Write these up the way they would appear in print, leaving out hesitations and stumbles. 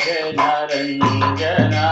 जनरञ्जना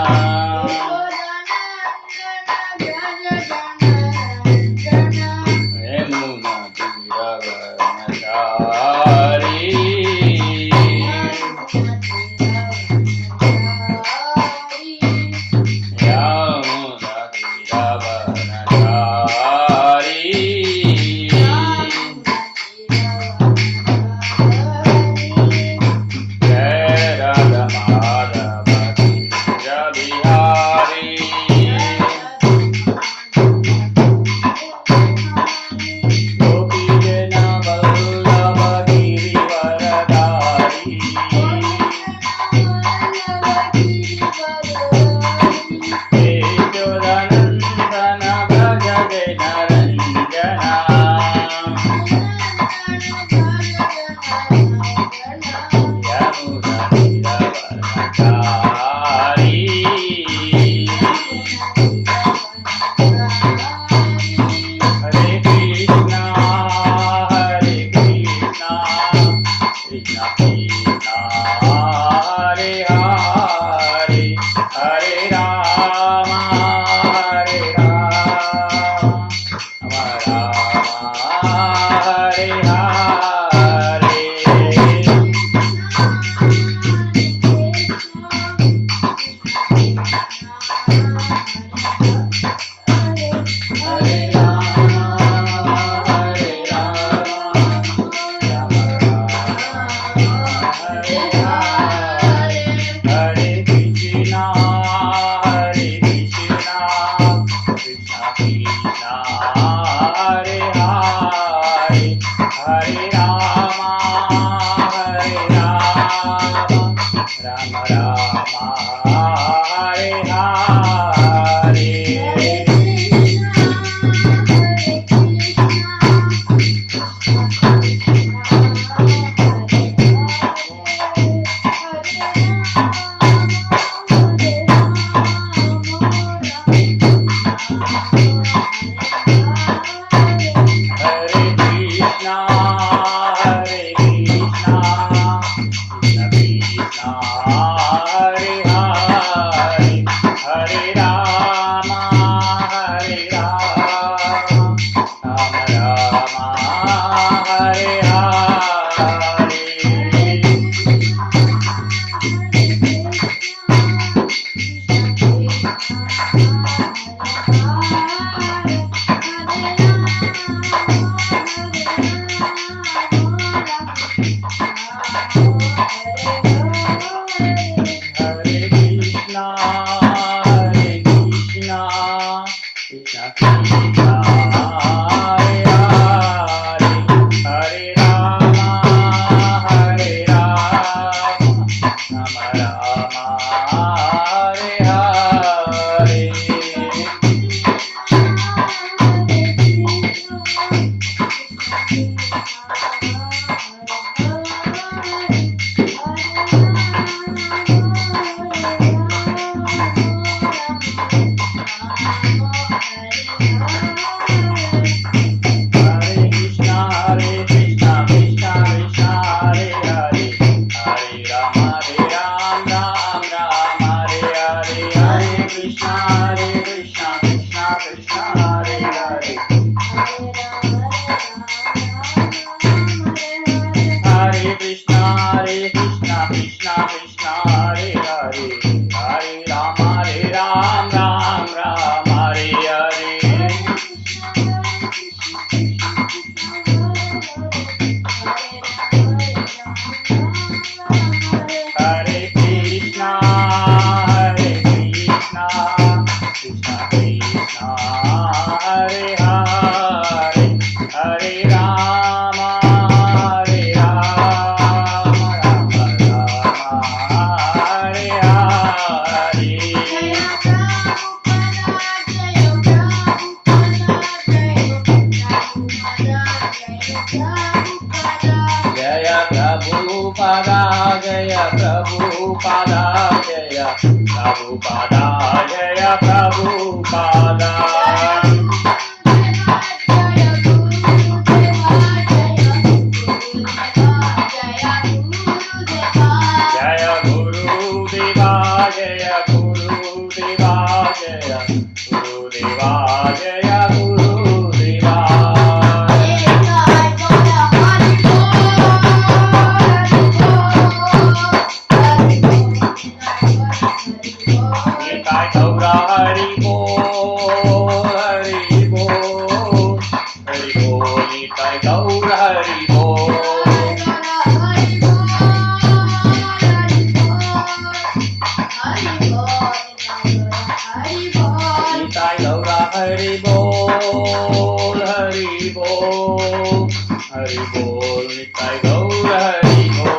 बोल निताय गौर हरि बोल।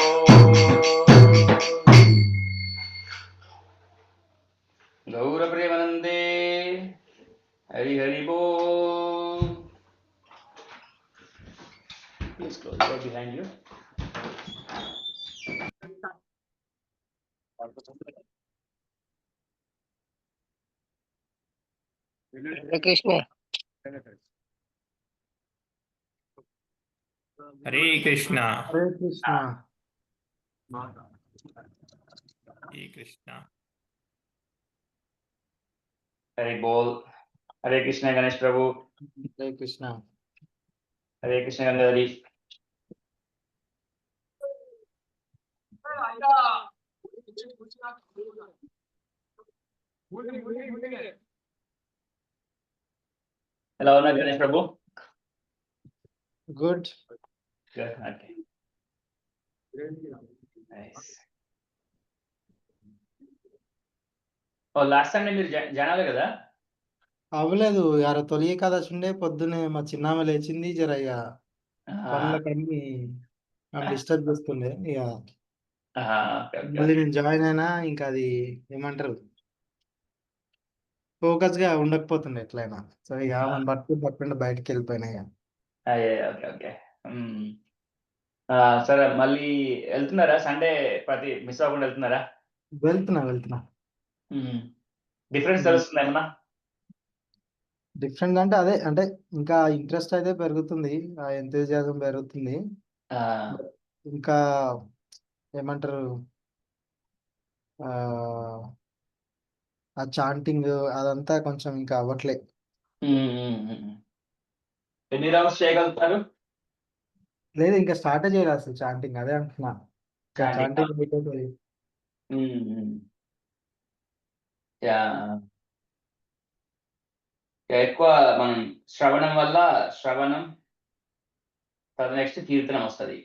गौर प्रेमानंदे हरि हरि बोल। Please close the door behind you. हरे कृष्ण हरे कृष्णा हरे कृष्णा हरे कृष्णा हरि बोल। हरे कृष्ण गणेश प्रभु। हरे कृष्णा हरे कृष्ण गंगाधरी। ఎలా ఉన్నారు Ganesh Prabhu? Good Good, okay. Nice. ఓ లాస్ట్ టైం మీరు జనాలే కదా? అవ్వలేదు యార తొలి ఏకాదశి ఉండే పొద్దునే మా చిన్నామె లేచింది జర ఇక పనులకన్నీ ఆమె డిస్టర్బ్ చేస్తుండే ఇక మళ్ళీ నేను జాయిన్ అయినా ఇంకా అది ఏమంటారు ఫోకస్ గా ఉండకపోతుండే ఎట్లయినా సో ఇక ఆమెను పట్టుకుంటే బయటకు వెళ్ళిపోయినా ఇక ఓకే ఓకే. సరే మళ్ళీ వెళ్తున్నారా సండే ప్రతి మిస్ అవ్వకుండా వెళ్తున్నారా? వెళ్తున్నా డిఫరెన్స్ తెలుస్తుంది ఏమన్నా? డిఫరెంట్ అంటే అదే అంటే ఇంకా ఇంట్రెస్ట్ అయితే పెరుగుతుంది ఆ ఎంతూజియాజం పెరుగుతుంది ఇంకా ఏమంటారు ఆ చాంటింగ్ అదంతా కొంచెం ఇంకా అవ్వట్లే. ఎన్ని రౌండ్స్ చేయగలుగుతారు? లేదు ఇంకా స్టార్ట్ చేయలేదు అసలు చాంటింగ్ అదే అంటున్నా చాంటింగ్ అయిపోతుంది. ఎక్కువ మనం శ్రవణం నెక్స్ట్ కీర్తనం వస్తుంది.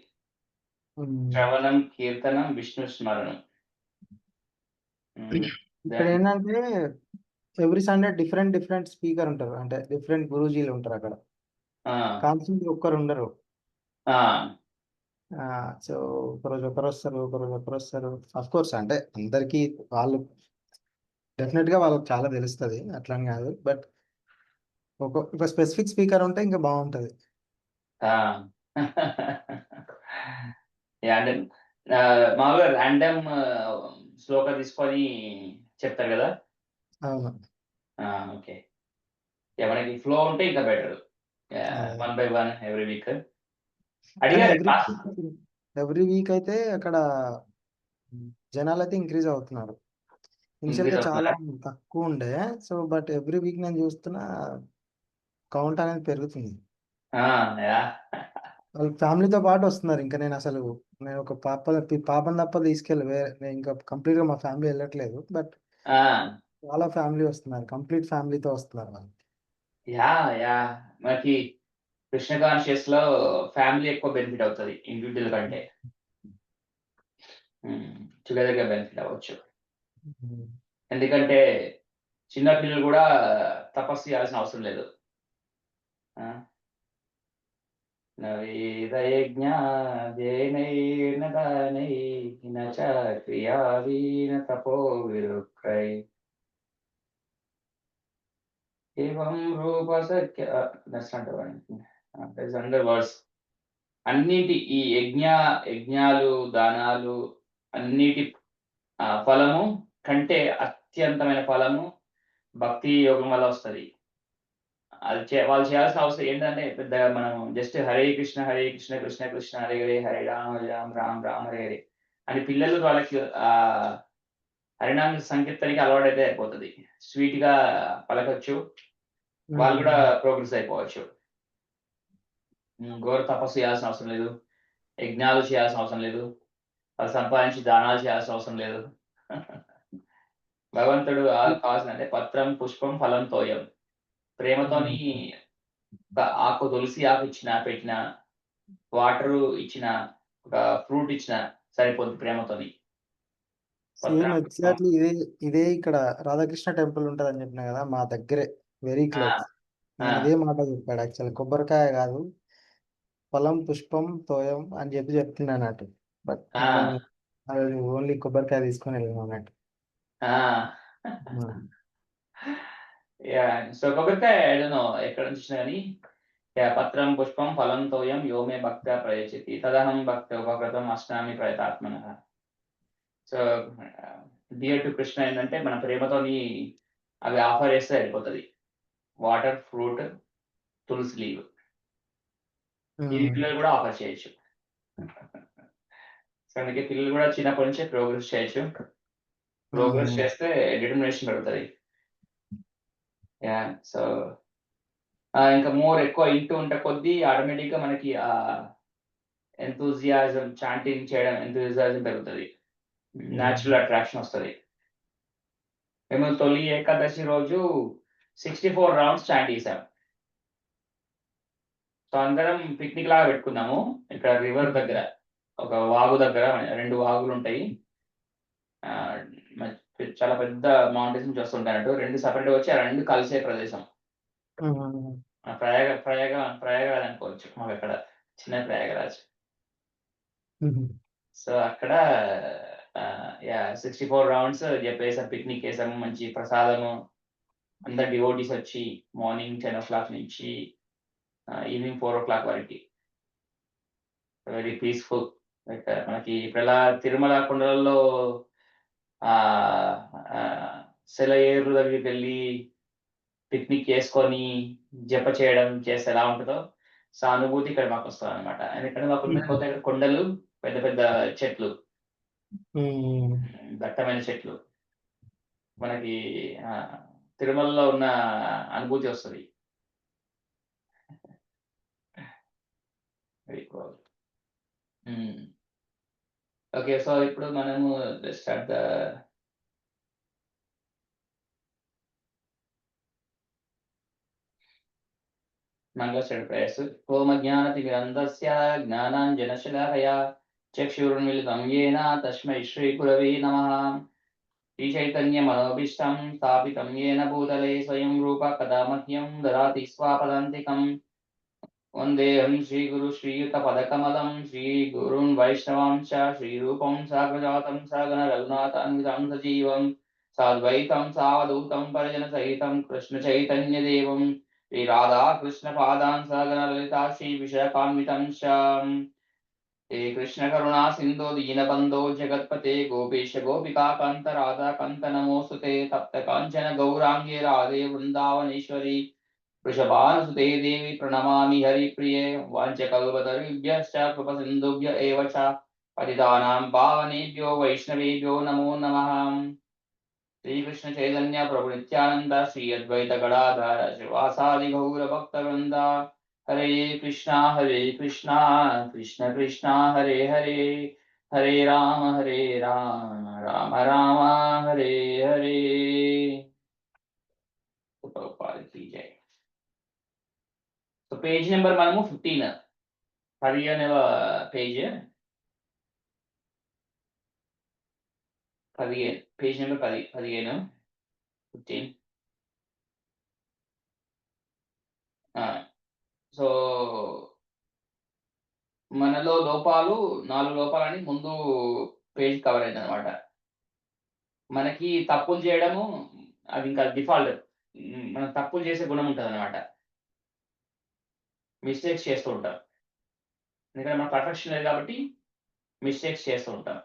శ్రవణం కీర్తనం విష్ణు స్మరణం. ఇక్కడ ఏంటంటే ఎవ్రీ సండే డిఫరెంట్ స్పీకర్ ఉంటారు అంటే డిఫరెంట్ గురూజీలు ఉంటారు అక్కడ కాన్స్టెంట్ ఒక్కరు ఉండరు. సో ఒకరోజు ఒకరు వస్తారు అఫ్ కోర్స్ అంటే అందరికీ వాళ్ళు డెఫినెట్ గా వాళ్ళకి చాలా తెలుస్తుంది అట్లని కాదు బట్ ఒక స్పెసిఫిక్ స్పీకర్ ఉంటే ఇంకా బాగుంటది. అంటే మామూలుగా ర్యాండమ్ శ్లోక తీసుకొని చెప్తారు కదా? అవును. ఓకే. మనకి ఫ్లో ఉంటే ఇంకా better. 1 by 1 every week. Every week అయితే అక్కడ జనాలు అయితే ఇంక్రీజ్ అవుతున్నారు. ఇనిషియల్ గా చాలా తక్కువ ఉండే సో బట్ ఎవ్రీ వీక్ నేను చూస్తున్నా కౌంట్ అనేది పెరుగుతుంది. వాళ్ళ ఫ్యామిలీతో పాటు వస్తున్నారు. ఇంకా నేను ఒక పాపను తప్ప తీసుకెళ్ళి ఇంకా కంప్లీట్ గా మా ఫ్యామిలీ వెళ్ళట్లేదు బట్ చాలా ఫ్యామిలీ వస్తున్నారు. కంప్లీట్ ఫ్యామిలీతో వస్తున్నారు వాళ్ళు. మనకి కృష్ణ కాన్షియస్ లో ఫ్యామిలీ ఎక్కువ బెనిఫిట్ అవుతుంది ఇండివిజువల్ కంటే. టుగెదర్ గా బెనిఫిట్ అవ్వచ్చు. ఎందుకంటే చిన్న పిల్లలు కూడా తపస్సు చేయాల్సిన అవసరం లేదు. నవేదయజ్ఞ జైనైర్న దానై నచ క్రియావీన తపో విరుక్రై ఏవం రూప సఖ్య వర్డ్స్ అన్నిటి ఈ యజ్ఞాలు దానాలు అన్నిటి ఫలము కంటే అత్యంతమైన ఫలము భక్తి యోగం వల్ల వస్తుంది. అది వాళ్ళు చేయాల్సిన అవసరం ఏంటంటే పెద్దగా మనం జస్ట్ హరే కృష్ణ కృష్ణ కృష్ణ హరే హరే హరే రామ రామ రామ హరే హరే అని పిల్లలు వాళ్ళకి హరినామ సంకీర్తనకి అలవాటైతే అయిపోతుంది. స్వీట్ గా పలకొచ్చు, వాళ్ళు కూడా ప్రోగ్రెస్ అయిపోవచ్చు. ఘోర తపస్సు చేయాల్సిన అవసరం లేదు, యజ్ఞాలు చేయాల్సిన అవసరం లేదు, వాళ్ళు సంపాదించి దానాలు చేయాల్సిన అవసరం లేదు. భగవంతుడు కావాల్సిన అంటే పత్రం పుష్పం ఫలం తోయం, ప్రేమతోని ఒక ఆకు తులసి ఆకు పెట్టిన వాటర్ ఇచ్చిన ఒక ఫ్రూట్ ఇచ్చిన సరిపోతుంది ప్రేమతోని. సేమ్ ఎగ్జాక్ట్లీ ఇదే ఇక్కడ రాధాకృష్ణ టెంపుల్ ఉంటది అని చెప్పిన కదా మా దగ్గరే వెరీ క్లోజ్. నేను ఇదే మాట చెప్పాడు యాక్చువల్. కొబ్బరికాయ కాదు ఫలం పుష్పం తోయం అని చెప్తున్నా అన్నట్టు. బట్ ఆ, అది ఓన్లీ కొబ్బరికాయ తీసుకొని వెళ్ళాం అన్నట్టు. ఆ. సో కొబ్బరికాయ ఐడనో ఎక్కడ నుంచి వచ్చినా కానీ పత్రం పుష్పం ఫలం తోయం యోమే భక్త ప్రయచతి తదహం భక్త ఉపకృతం అష్టామి ప్రయతాత్మన. సో డియర్ టు కృష్ణ ఏంటంటే మన ప్రేమతోని అవి ఆఫర్ చేస్తే అయిపోతుంది. వాటర్, ఫ్రూట్, తులసి లీవ్, ఇది పిల్లలు కూడా ఆఫర్ చేయొచ్చు. సో అందుకే పిల్లలు కూడా చిన్నప్పటి నుంచే ప్రోగ్రెస్ చేయొచ్చు. ప్రోగ్రెస్ చేస్తే డిటర్మినేషన్ పెరుగుతుంది. సో ఇంకా మోర్ ఎక్కువ ఇంటూ ఉంటే కొద్దీ ఆటోమేటిక్గా మనకి ఎంతూజియాజం, చాంటింగ్ చేయడం ఎంతూజియాజం పెరుగుతుంది, న్యాచురల్ అట్రాక్షన్ వస్తుంది. మేము తొలి ఏకాదశి రోజు 64 రౌండ్స్ చాంట్ చేసాం. సో అందరం పిక్నిక్ లాగా పెట్టుకున్నాము. ఇక్కడ రివర్ దగ్గర, ఒక వాగు దగ్గర, 2 వాగులు ఉంటాయి. చాలా పెద్ద మౌంటైన్స్ నుంచి వస్తుంటాయి. 2 సపరేట్ వచ్చి ఆ 2 కలిసే ప్రదేశం. ప్రయాగరాజ్ అనుకోవచ్చు మాకు అక్కడ, చిన్న ప్రయాగరాజ్. సో అక్కడ 64 రౌండ్స్ చెప్పేసాం, పిక్నిక్ వేసాము, మంచి ప్రసాదము, అందరు డివోటీస్ వచ్చి మార్నింగ్ 10 o'clock నుంచి ఈవినింగ్ 4 o'clock వరకు వెరీ పీస్ఫుల్. లైక్ మనకి ఇప్పుడు ఎలా తిరుమల కొండలలో సెలయేరు దగ్గరికి వెళ్ళి పిక్నిక్ చేసుకొని జప చేయడం చేస్తే ఎలా ఉంటుందో సో అనుభూతి ఇక్కడ మాకు వస్తుంది అనమాట. ఎందుకంటే మాకు ఉన్నది కొండలు, పెద్ద పెద్ద చెట్లు, దట్టమైన చెట్లు, మనకి తిరుమలలో ఉన్న అనుభూతి వస్తుంది. ఓకే, సో ఇప్పుడు మనము స్టార్ట్ ద మంగళ ప్రయాస్. ఓం జ్ఞానతిమిరంధస్య జ్ఞానాంజనశలాకయా చక్షురున్మిలితం యేన తస్మై శ్రీ గురవే నమః. శ్రీచైతన్యమనోభీష్టం స్థాపితం యేన భూతలే స్వయం రూప కదా మహ్యం దదాతి స్వాపదాంతికం. వందేహం శ్రీగురు శ్రీయుతపదకమలం శ్రీగురున్ వైష్ణవాంశ శ్రీరూపం సాగ్రజాతం సగణ రఘునాథాన్వితం సజీవం సాద్వైతం సావధూతం పరిజన సహితం కృష్ణ చైతన్య దేవం శ్రీ రాధా కృష్ణ పాదాన్ సగణ లలితా శ్రీ విశాఖాన్వితం శ్రీ కృష్ణ కరుణా సింధు దీనబంధో జగత్పతే గోపేశ గోపికాకాంత రాధాకాంత నమోస్తుతే తప్త కాంచన గౌరాంగే రాధే వృందావనేశ్వరి వృషభానుసుతే దేవి ప్రణమామి హరిప్రియ. వాంఛకల్పతరుభ్యశ్చ కృపసింధుభ్య ఏవ చ పతితానాం పావనేభ్యో వైష్ణవేభ్యో నమో నమః. శ్రీకృష్ణ చైతన్య ప్రభు నిత్యానంద శ్రీ అద్వైత గడాధర శ్రీవాసాది గౌర భక్తవృంద. హరే కృష్ణ కృష్ణ కృష్ణ హరే హరే, హరే రామ రామ రామ హరే హరే. జై. సో పేజ్ నెంబర్ మనము 15, 15వ పేజ్, 15, పేజ్ నెంబర్ 15. సో మనలో లోపాలు 4 లోపాలని ముందు పేజ్ కవర్ అయింది అనమాట. మనకి తప్పులు చేయడము అది ఇంకా డిఫాల్ట్, మనం తప్పులు చేసే గుణం ఉంటుంది అనమాట. మిస్టేక్స్ చేస్తూ ఉంటాం, ఎందుకంటే మన పర్ఫెక్షన్ లేదు కాబట్టి మిస్టేక్స్ చేస్తూ ఉంటాం.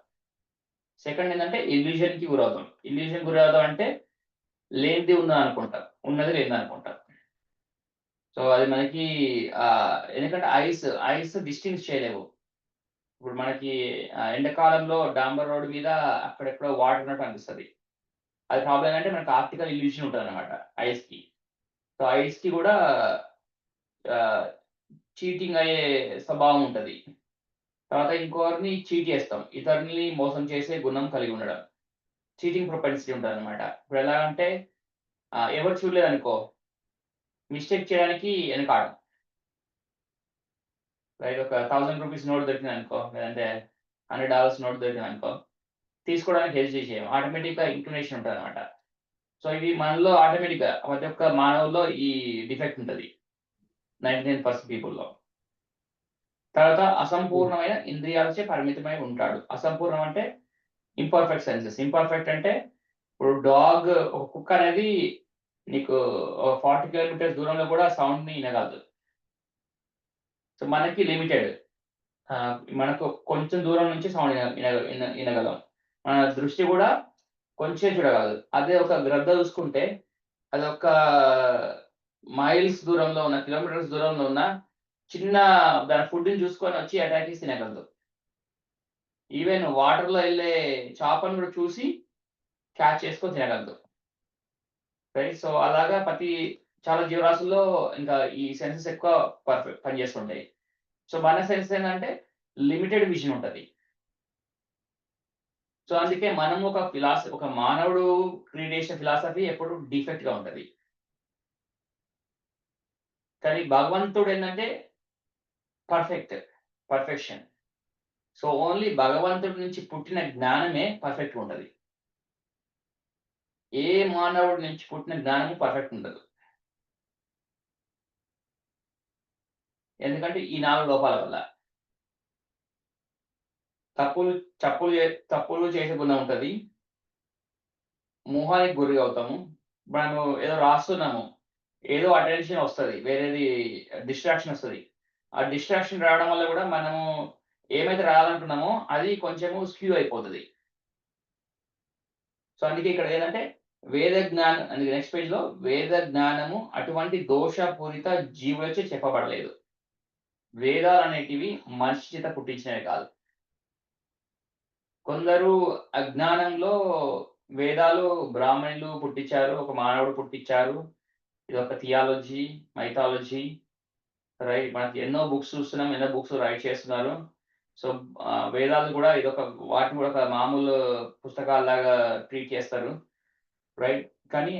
సెకండ్ ఏంటంటే ఇల్యూజన్కి గురవుతాం. ఇల్యూజన్ గురవుతాం అంటే లేనిది ఉన్నది అనుకుంటాం, ఉన్నది లేనిది అనుకుంటాం. సో అది మనకి ఎందుకంటే ఐస్ డిస్టింగ్స్ చేయలేవు. ఇప్పుడు మనకి ఎండాకాలంలో డాంబర్ రోడ్ మీద అక్కడెక్కడో వాటర్ ఉన్నట్టు అనిపిస్తుంది. అది ప్రాబ్లం ఏంటంటే మనకి ఆప్టికల్ ఇల్యూషన్ ఉంటుంది అనమాట ఐస్కి. సో ఐస్కి కూడా చీటింగ్ అయ్యే స్వభావం ఉంటుంది. తర్వాత ఇంకొకరిని చీట్ చేస్తాం, ఇతరుని మోసం చేసే గుణం కలిగి ఉండడం, చీటింగ్ ప్రొపెన్సిటీ ఉంటుంది అనమాట. ఇప్పుడు ఎలా అంటే ఎవరు చూడలేదు అనుకో, మిస్టేక్ చేయడానికి వెనకాడం. లైక్ ఒక 1000 రూపీస్ నోట్ దొరికింది అనుకో, లేదంటే $100 నోట్ దొరికింది అనుకో, తీసుకోవడానికి హెసిటేట్ చేయం, ఆటోమేటిక్గా ఇంక్లినేషన్ ఉంటుంది అనమాట. సో ఇది మనలో ఆటోమేటిక్గా ప్రతి ఒక్క మానవుల్లో ఈ డిఫెక్ట్ ఉంటుంది 99% పీపుల్లో. తర్వాత అసంపూర్ణమైన ఇంద్రియాలచే పరిమితమై ఉంటాడు. అసంపూర్ణం అంటే ఇంపర్ఫెక్ట్ సెన్సెస్. ఇంపర్ఫెక్ట్ అంటే ఇప్పుడు డాగ్, ఒక కుక్క అనేది నీకు 40 కిలోమీటర్స్ దూరంలో కూడా సౌండ్‌ని వినగలదు. సో మనకి లిమిటెడ్. మనకు కొంచెం దూరం నుంచి సౌండ్ వినగలం. మన దృష్టి కూడా కొంచెం చూడగలదు. అదే ఒక గ్రద్ద చూసుకుంటే అదొక మైల్స్ దూరంలో ఉన్న, కిలోమీటర్స్ దూరంలో ఉన్న చిన్న దాని ఫుడ్‌ని చూసుకొని వచ్చి అటాక్ చేసి తినగలదు. ఈవెన్ వాటర్‌లో ఎళ్ళే చేపను కూడా చూసి క్యాచ్ చేసుకొని తినగలదు. రైట్. సో అలాగా చాలా జీవరాశుల్లో ఇంకా ఈ సెన్సెస్ ఎక్కువ పనిచేస్తుంటాయి. సో మన సెన్స్ ఏంటంటే లిమిటెడ్ విజన్ ఉంటది. సో అందుకే మనం ఒక మానవుడు క్రియేట్ చేసిన ఫిలాసఫీ ఎప్పుడు డిఫెక్ట్‌గా ఉంటది. కానీ భగవంతుడు ఏంటంటే పర్ఫెక్షన్. సో ఓన్లీ భగవంతుడి నుంచి పుట్టిన జ్ఞానమే పర్ఫెక్ట్‌గా ఉంటది. ఏ మానవుడి నుంచి పుట్టిన జ్ఞానము పర్ఫెక్ట్ ఉండదు. ఎందుకంటే ఈ 4 లోపాల వల్ల. తప్పులు చేసే గుణం ఉంటది. మోహానికి గురి అవుతాము. మనము ఏదో రాస్తున్నాము. ఏదో అటెన్షన్ వస్తది. వేరేది డిస్ట్రాక్షన్ వస్తది. ఆ డిస్ట్రాక్షన్ రావడం వల్ల కూడా మనము ఏమైతే రాయాలనుకున్నామో అది కొంచెము స్క్యూ అయిపోతది. సో అందుకే ఇక్కడ ఏందంటే నెక్స్ట్ పేజ్‌లో వేద జ్ఞానము అటువంటి దోషపూరిత జీవులచే చెప్పబడలేదు. వేదాలనేటివి మనిషి చేత పుట్టించినవి కాదు. కొందరు అజ్ఞానంలో వేదాలు బ్రాహ్మణులు పుట్టించారు, ఒక మానవుడు పుట్టించారు. ఇదొక థియాలజీ, మైథాలజీ, రైట్. మనకి ఎన్నో బుక్స్ చూస్తున్నాం. ఎన్నో బుక్స్ రైట్ చేస్తున్నారు. సో వేదాలు కూడా వాటిని కూడా ఒక మామూలు పుస్తకాల్లాగా ట్రీట్ చేస్తారు. రైట్. కానీ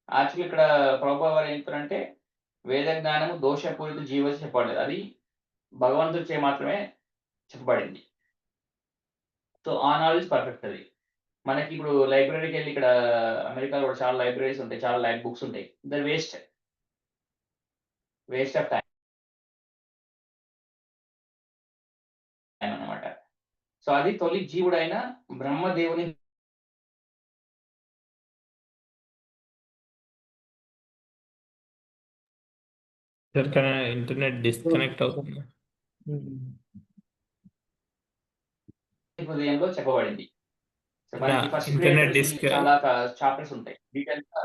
యాక్చువల్లీ ఇక్కడ ప్రభుపాద వారు ఏం చెప్తారంటే వేద జ్ఞానము దోషపూరిత జీవచే చెప్పబడలేదు. అది భగవంతుడిచే మాత్రమే చెప్పబడింది. సో ఆ నాలెడ్జ్ పర్ఫెక్ట్ అది. మనకి ఇప్పుడు లైబ్రరీకెళ్ళి ఇక్కడ అమెరికాలో కూడా చాలా లైబ్రరీస్ ఉంటాయి. చాలా బుక్స్ ఉంటాయి. దే వేస్ట్ ఆఫ్ టైమ్ అన్నమాట. సో అది తొలి జీవుడైన బ్రహ్మదేవుని ఎవరికైనా ఇంటర్నెట్ డిస్కనెక్ట్ అవుతుంది. హృదయంలో చెప్పబడింది. సో మనకి ఫస్ట్ ఇంటర్నెట్ చాలా చాప్టర్స్ ఉంటాయి. డీటెయిల్‌గా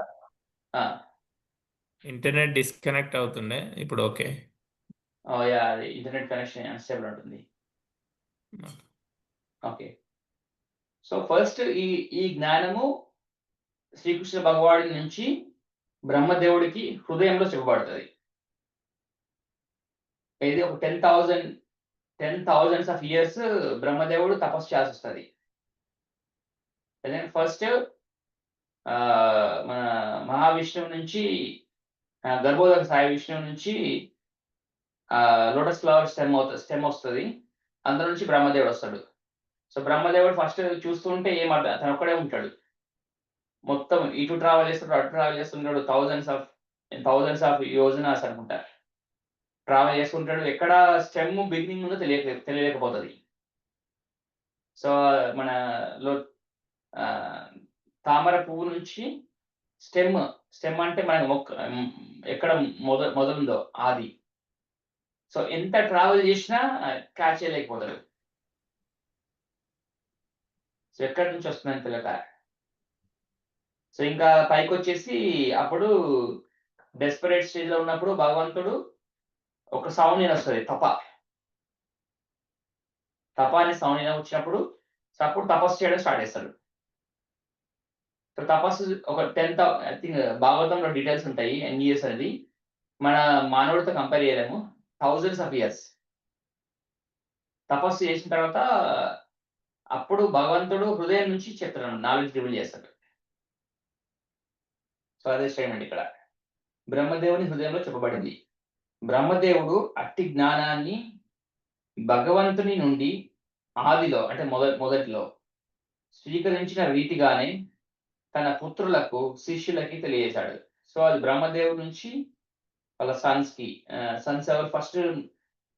ఇంటర్నెట్ డిస్కనెక్ట్ అవుతుండే. ఇప్పుడు ఓకే. యాహ్! అది ఇంటర్నెట్ కనెక్షన్ అన్‌స్టేబుల్ ఉంటుంది. ఓకే. సో ఫస్ట్ ఈ జ్ఞానము శ్రీకృష్ణ భగవానుడి నుంచి బ్రహ్మదేవుడికి హృదయంలో చెప్పబడతది. ఇది ఒక 10,000 ఆఫ్ ఇయర్స్ బ్రహ్మదేవుడు తపస్సు చేయాల్సొస్తది. ఫస్ట్ మన మహావిష్ణువు నుంచి గర్భోదక సాయి విష్ణువు నుంచి లోటస్ ఫ్లవర్ స్టెమ్ వస్తది. అందులో నుంచి బ్రహ్మదేవుడు వస్తాడు. సో బ్రహ్మదేవుడు ఫస్ట్ చూస్తుంటే అతను ఒక్కడే ఉంటాడు. మొత్తం ఇటు ట్రావెల్ చేస్తుంటాడు, అటు ట్రావెల్ చేస్తుంటాడు. థౌసండ్స్ ఆఫ్ యోజనాస్ అనుకుంటా. ట్రావెల్ చేసుకుంటాడు. ఎక్కడ స్టెమ్ బిగినింగ్ ఉందో తెలియలేకపోతది. సో మన తామర పువ్వు నుంచి స్టెమ్ అంటే మన ఎక్కడ మొదలుందో ఆది. సో ఎంత ట్రావెల్ చేసినా క్యాచ్ చేయలేకపోతాడు. సో ఎక్కడి నుంచి వస్తుందని తెలియక. సో ఇంకా పైకొచ్చేసి అప్పుడు డెస్పరేట్ స్టేజ్‌లో ఉన్నప్పుడు భగవంతుడు ఒక సౌండ్ వినొస్తది. తప అనే సౌండ్ వచ్చినప్పుడు అప్పుడు తపస్సు చేయడం స్టార్ట్ చేస్తాడు. సో తపస్సు ఒక ఐ థింక్ భాగవతంలో డీటెయిల్స్ ఉంటాయి. ఎన్ని ఇయర్స్ అనేది. మన మానవుడితో కంపేర్ చేయలేము. Thousands of years. తపస్సు చేసిన తర్వాత అప్పుడు భగవంతుడు హృదయం నుంచి చెప్తాడు. నాలెడ్జ్ రివీల్ చేస్తాడు. సో అదే స్టేట్మెంట్ ఇక్కడ. బ్రహ్మదేవుని హృదయంలో చెప్పబడింది. బ్రహ్మదేవుడు అట్టి జ్ఞానాన్ని భగవంతుని నుండి ఆదిలో అంటే మొదటిలో స్వీకరించిన రీతిగానే తన పుత్రులకు, శిష్యులకి తెలియజేశాడు. సో అది బ్రహ్మదేవుడి నుంచి వాళ్ళ సన్స్ ఎవరు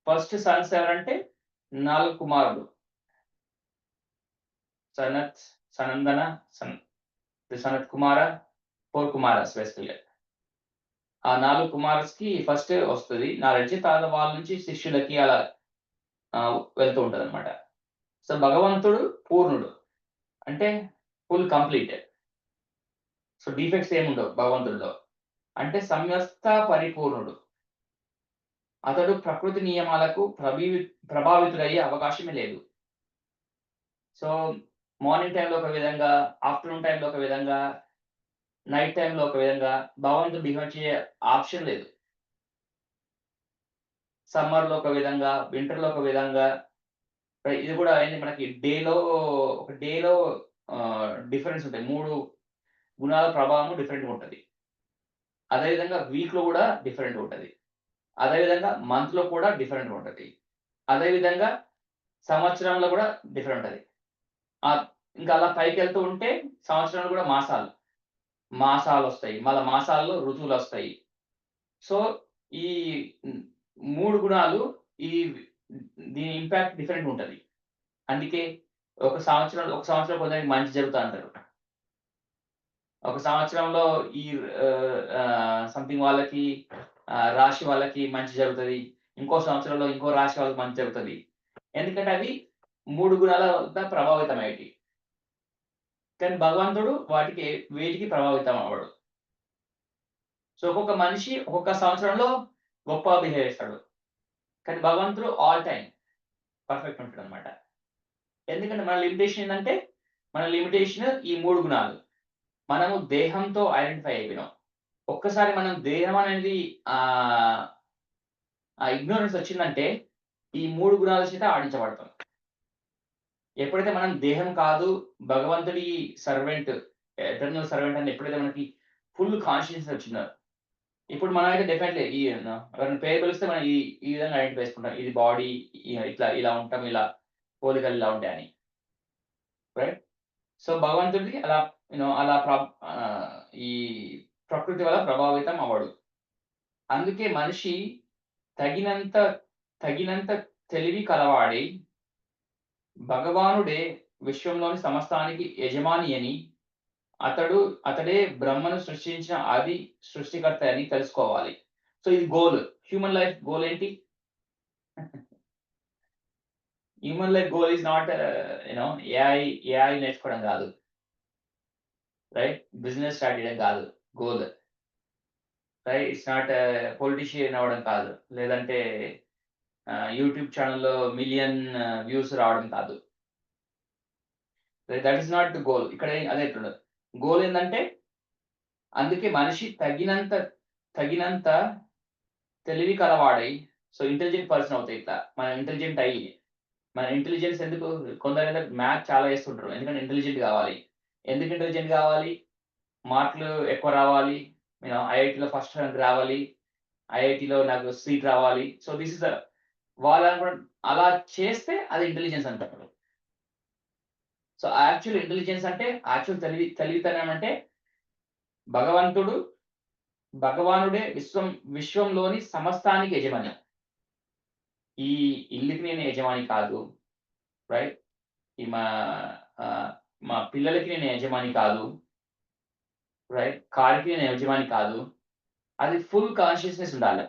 ఫస్ట్ సన్స్ ఎవరంటే 4 కుమారులు. సనత్, సనందన, సనత్ కుమార, 4 కుమారస్ బేసికల్‌గా. ఆ 4 కుమారస్‌కి ఫస్ట్ వస్తది నాలెడ్జ్. తర్వాత వాళ్ళ నుంచి శిష్యులకి అలా వెళ్తూ ఉంటదనమాట. సో, భగవంతుడు పూర్ణుడు. అంటే ఫుల్ కంప్లీట్. సో, డిఫెక్ట్స్ ఏముండవు భగవంతుడిలో. అంటే సమస్త పరిపూర్ణుడు. అతడు ప్రకృతి నియమాలకు ప్రభావితుడయ్యే అవకాశమే లేదు. సో, మార్నింగ్ టైమ్‌లో ఒక విధంగా, ఆఫ్టర్‌నూన్ టైమ్‌లో ఒక విధంగా, నైట్ టైమ్‌లో ఒక విధంగా భగవంతుడు బిహేవ్ చేయ ఆప్షన్ లేదు. సమ్మర్‌లో ఒక విధంగా, వింటర్‌లో ఒక విధంగా. ఇది కూడా ఏంది మనకి ఒక డేలో డిఫరెన్స్ ఉంటాయి. 3 గుణాల ప్రభావం డిఫరెంట్‌గా ఉంటది. అదేవిధంగా వీక్‌లో కూడా డిఫరెంట్‌గా ఉంటది. అదేవిధంగా మంత్‌లో కూడా డిఫరెంట్‌గా ఉంటది. అదేవిధంగా సంవత్సరంలో కూడా డిఫరెంట్ ఉంటది. ఇంకా అలా పైకెళ్తూ ఉంటే సంవత్సరంలో కూడా మాసాలొస్తాయి. మళ్ళా మాసాల్లో ఋతువులొస్తాయి. సో, ఈ 3 గుణాలు ఈ దీని ఇంపాక్ట్ డిఫరెంట్‌గా ఉంటది. అందుకే ఒక సంవత్సరం కొందరికి మంచి జరుగుతా అంటారు. ఒక సంవత్సరంలో ఈ సంథింగ్ వాళ్ళకి రాశి వాళ్ళకి మంచి జరుగుతది. ఇంకో సంవత్సరంలో ఇంకో రాశి వాళ్ళకి మంచి జరుగుతది. ఎందుకంటే అవి 3 గుణాల వల్ల ప్రభావితమయ్యేటియి. కానీ భగవంతుడు వేటికి ప్రభావితం అవ్వడు. సో, ఒక్కొక్క మనిషి ఒక్కొక్క సంవత్సరంలో గొప్పగా బిహేవ్ చేస్తాడు. కానీ భగవంతుడు ఆల్ టైమ్ పర్ఫెక్ట్ ఉంటాడనమాట. ఎందుకంటే మన లిమిటేషన్ ఏందంటే, మన లిమిటేషన్ ఈ 3 గుణాలు. మనము దేహంతో ఐడెంటిఫై అయిపోయినాం. ఒక్కసారి మనం దేహం అనేది ఆ ఇగ్నోరెన్స్ వచ్చిందంటే, ఈ 3 గుణాల చేత ఆడించబడతాం. ఎప్పుడైతే మనం దేహం కాదు, భగవంతుడి సర్వెంట్, ఎటర్నల్ సర్వెంట్ అని ఎప్పుడైతే మనకి ఫుల్ కాన్షియస్‌నెస్ వచ్చిందో, ఇప్పుడు మనమైతే డెఫినెట్‌లీ ఎవరైనా పేరు పిలిస్తే మనం ఈ విధంగా ఐడెంటిఫై చేసుకుంటాం. ఇది బాడీ, ఇలా ఉంటాం, ఇలా పోలికలు ఇలా ఉంటాయని. రైట్? సో, భగవంతుడిది అలా అలా ఈ ప్రకృతి వల్ల ప్రభావితం అవ్వడు. అందుకే మనిషి తగినంత తెలివి కలవాడై, భగవానుడే విశ్వంలోని సమస్తానికి యజమాని అని, అతడే బ్రహ్మను సృష్టించిన ఆది సృష్టికర్త అని తెలుసుకోవాలి. సో, ఇది గోల్. హ్యూమన్ లైఫ్ గోల్ ఏంటి? Human life goal is not AI నేర్చుకోవడం కాదు. రైట్? బిజినెస్ స్టార్ట్ చేయడం కాదు goal. Right? It's not politician అవ్వడం కాదు. లేదంటే యూట్యూబ్ ఛానెల్‌లో మిలియన్ వ్యూస్ రావడం కాదు. That is not the goal. ఇక్కడ అదే ఇట్లుండదు. గోల్ ఏందంటే, అందుకే మనిషి తగినంత తెలివి కలవాడై, సో, ఇంటెలిజెంట్ పర్సన్ అవుతాయి ఇట్లా. మనం ఇంటెలిజెంట్ అయ్యి, మన ఇంటెలిజెన్స్ ఎందుకు కొందరైతే మ్యాథ్స్ చాలా చేస్తుంటారు. ఎందుకంటే ఇంటెలిజెంట్ కావాలి. ఎందుకు ఇంటెలిజెంట్ కావాలి? మార్కులు ఎక్కువ రావాలి. ఐఐటీలో ఫస్ట్ ర్యాంక్ రావాలి. ఐఐటీలో నాకు సీట్ రావాలి. సో, దిస్ ఇస్ అలా చేస్తే అది ఇంటెలిజెన్స్ అంటారు. సో, యాక్చువల్ ఇంటెలిజెన్స్ అంటే, యాక్చువల్ తెలివితనం అంటే, భగవానుడే విశ్వంలోని సమస్తానికి యజమాని. ఈ ఇల్లుకి నేను యజమాని కాదు. రైట్? ఈ మా పిల్లలకి నేను యజమాని కాదు. రైట్? కార్‌కి నేను యజమాని కాదు. అది ఫుల్ కాన్షియస్‌నెస్ ఉండాలి.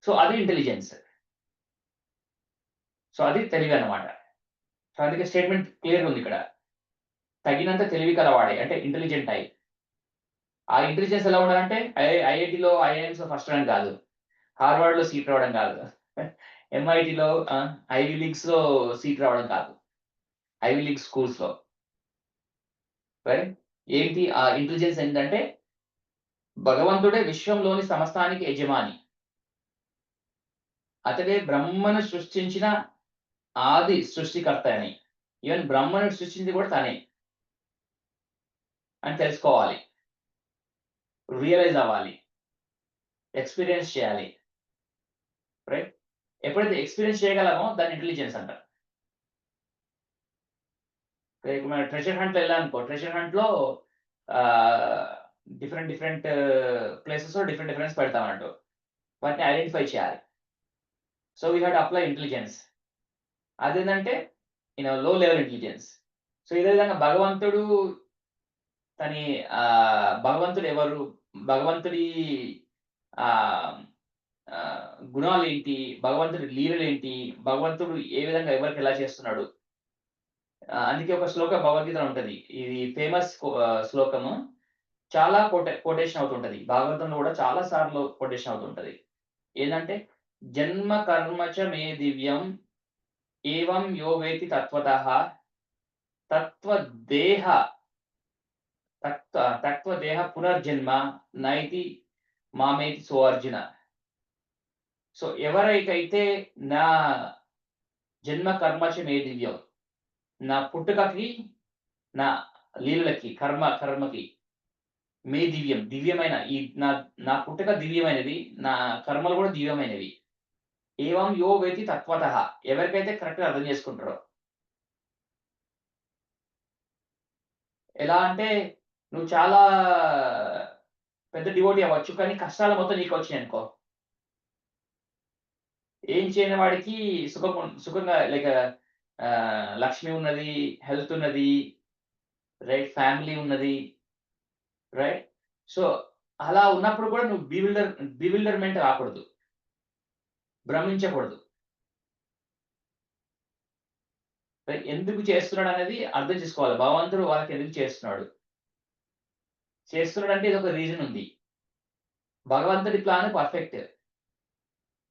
సో, అది ఇంటెలిజెన్స్. సో, అది తెలివన్నమాట. సో, అందుకే స్టేట్‌మెంట్ క్లియర్‌గా ఉంది ఇక్కడ. తగినంత తెలివి కలవాడే, అంటే ఇంటెలిజెంట్ అయి. ఆ ఇంటెలిజెన్స్ ఎలా ఉండాలంటే, ఐఐటీలో, ఐఐఎమ్స్‌లో ఫస్ట్ ర్యాంక్ కాదు. హార్వర్డ్‌లో సీట్ రావడం కాదు. ఎంఐటీలో ఐవీ లీగ్స్‌లో సీట్ రావడం కాదు. ఐవీ లీగ్ స్కూల్స్‌లో. రైట్? ఏంటి ఆ ఇంటెలిజెన్స్ ఏంటంటే, భగవంతుడే విశ్వంలోని సమస్తానికి యజమాని. అతడే బ్రహ్మను సృష్టించిన ఆది సృష్టికర్త అని. ఈవెన్ బ్రహ్మను సృష్టించింది కూడా తనే అని తెలుసుకోవాలి. రియలైజ్ అవ్వాలి. ఎక్స్‌పీరియన్స్ చేయాలి. రైట్? ఎప్పుడైతే ఎక్స్‌పీరియన్స్ చేయగలమో దాన్ని ఇంటెలిజెన్స్ అంటారు. ఇప్పుడు మనం ట్రెజర్ హంట్‌లో వెళ్ళామనుకో, ట్రెజర్ హంట్‌లో డిఫరెంట్ ప్లేసెస్‌లో డిఫరెన్స్ పెడతామన్నట్టు. వాటిని ఐడెంటిఫై చేయాలి. So we had apply intelligence. అదేంటంటే లో లెవెల్ ఇంటెలిజెన్స్. సో ఇదే విధంగా భగవంతుడు ఎవరు, భగవంతుడి గుణాలు ఏంటి, భగవంతుడి లీలలు ఏంటి, భగవంతుడు ఏ విధంగా ఎవరికి ఎలా చేస్తున్నాడు. అందుకే ఒక శ్లోక భగవద్గీత ఉంటది. ఇది ఫేమస్ శ్లోకము. చాలా కోటేషన్ అవుతుంటది. భాగవతంలో కూడా చాలా సార్లు కోటేషన్ అవుతుంటది. ఏంటంటే జన్మ కర్మచ మే దివ్యం ఏవం యో వేతి తత్వతః తత్వదేహ పునర్జన్మ నైతి మామేతి సో అర్జున. సో ఎవరికైతే నా జన్మ కర్మచ మే దివ్యం, నా పుట్టుకకి, నా లీలలకి, కర్మకి మే దివ్యం, దివ్యమైన ఈ నా పుట్టుక దివ్యమైనది, నా కర్మలు కూడా దివ్యమైనవి. ఏవం యో వేతి తత్వతః, ఎవరికైతే కరెక్ట్గా అర్థం చేసుకుంటారో. ఎలా అంటే నువ్వు చాలా పెద్ద డివోటీ అవ్వచ్చు, కానీ కష్టాలు మొత్తం నీకు వచ్చినాయి అనుకో, ఏం చేయని వాడికి సుఖంగా లైక్ లక్ష్మి ఉన్నది, హెల్త్ ఉన్నది, రైట్, ఫ్యామిలీ ఉన్నది, రైట్. సో అలా ఉన్నప్పుడు కూడా నువ్వు బివిల్డర్మెంట్ రాకూడదు, భ్రమించకూడదు. ఎందుకు చేస్తున్నాడు అనేది అర్థం చేసుకోవాలి. భగవంతుడు వాళ్ళకి ఎందుకు చేస్తున్నాడు అంటే ఇది ఒక రీజన్ ఉంది. భగవంతుడి ప్లాన్ పర్ఫెక్ట్.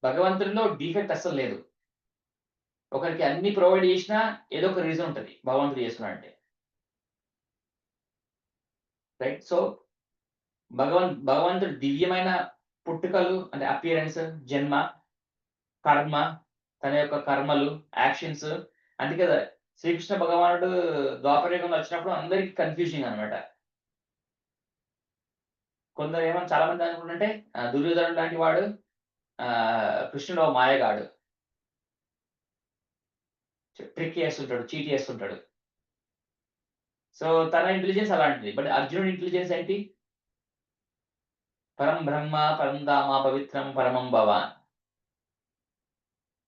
భగవంతుడిలో డిఫెక్ట్ అస్సలు లేదు. ఒకరికి అన్ని ప్రొవైడ్ చేసినా ఏదో ఒక రీజన్ ఉంటుంది భగవంతుడు చేస్తున్నాడు అంటే, రైట్. సో భగవంతుడు దివ్యమైన పుట్టుకలు అంటే అపియరెన్స్, జన్మ, కర్మ, తన యొక్క కర్మలు, యాక్షన్స్. అందుకే శ్రీకృష్ణ భగవానుడు ద్వాపరయుగంలో వచ్చినప్పుడు అందరికి కన్ఫ్యూజింగ్ అనమాట. కొందరు ఏమో చాలా మంది అనుకుంటుంటే దుర్యోధనుడు లాంటి వాడు, కృష్ణుడు మాయగాడు, ట్రిక్ చేస్తుంటాడు, చీట్ చేస్తుంటాడు. సో తన ఇంటెలిజెన్స్ అలాంటిది. బట్ అర్జునుడి ఇంటెలిజెన్స్ ఏంటి? పరం బ్రహ్మ పరం ధామ పవిత్రం పరమం భవాన్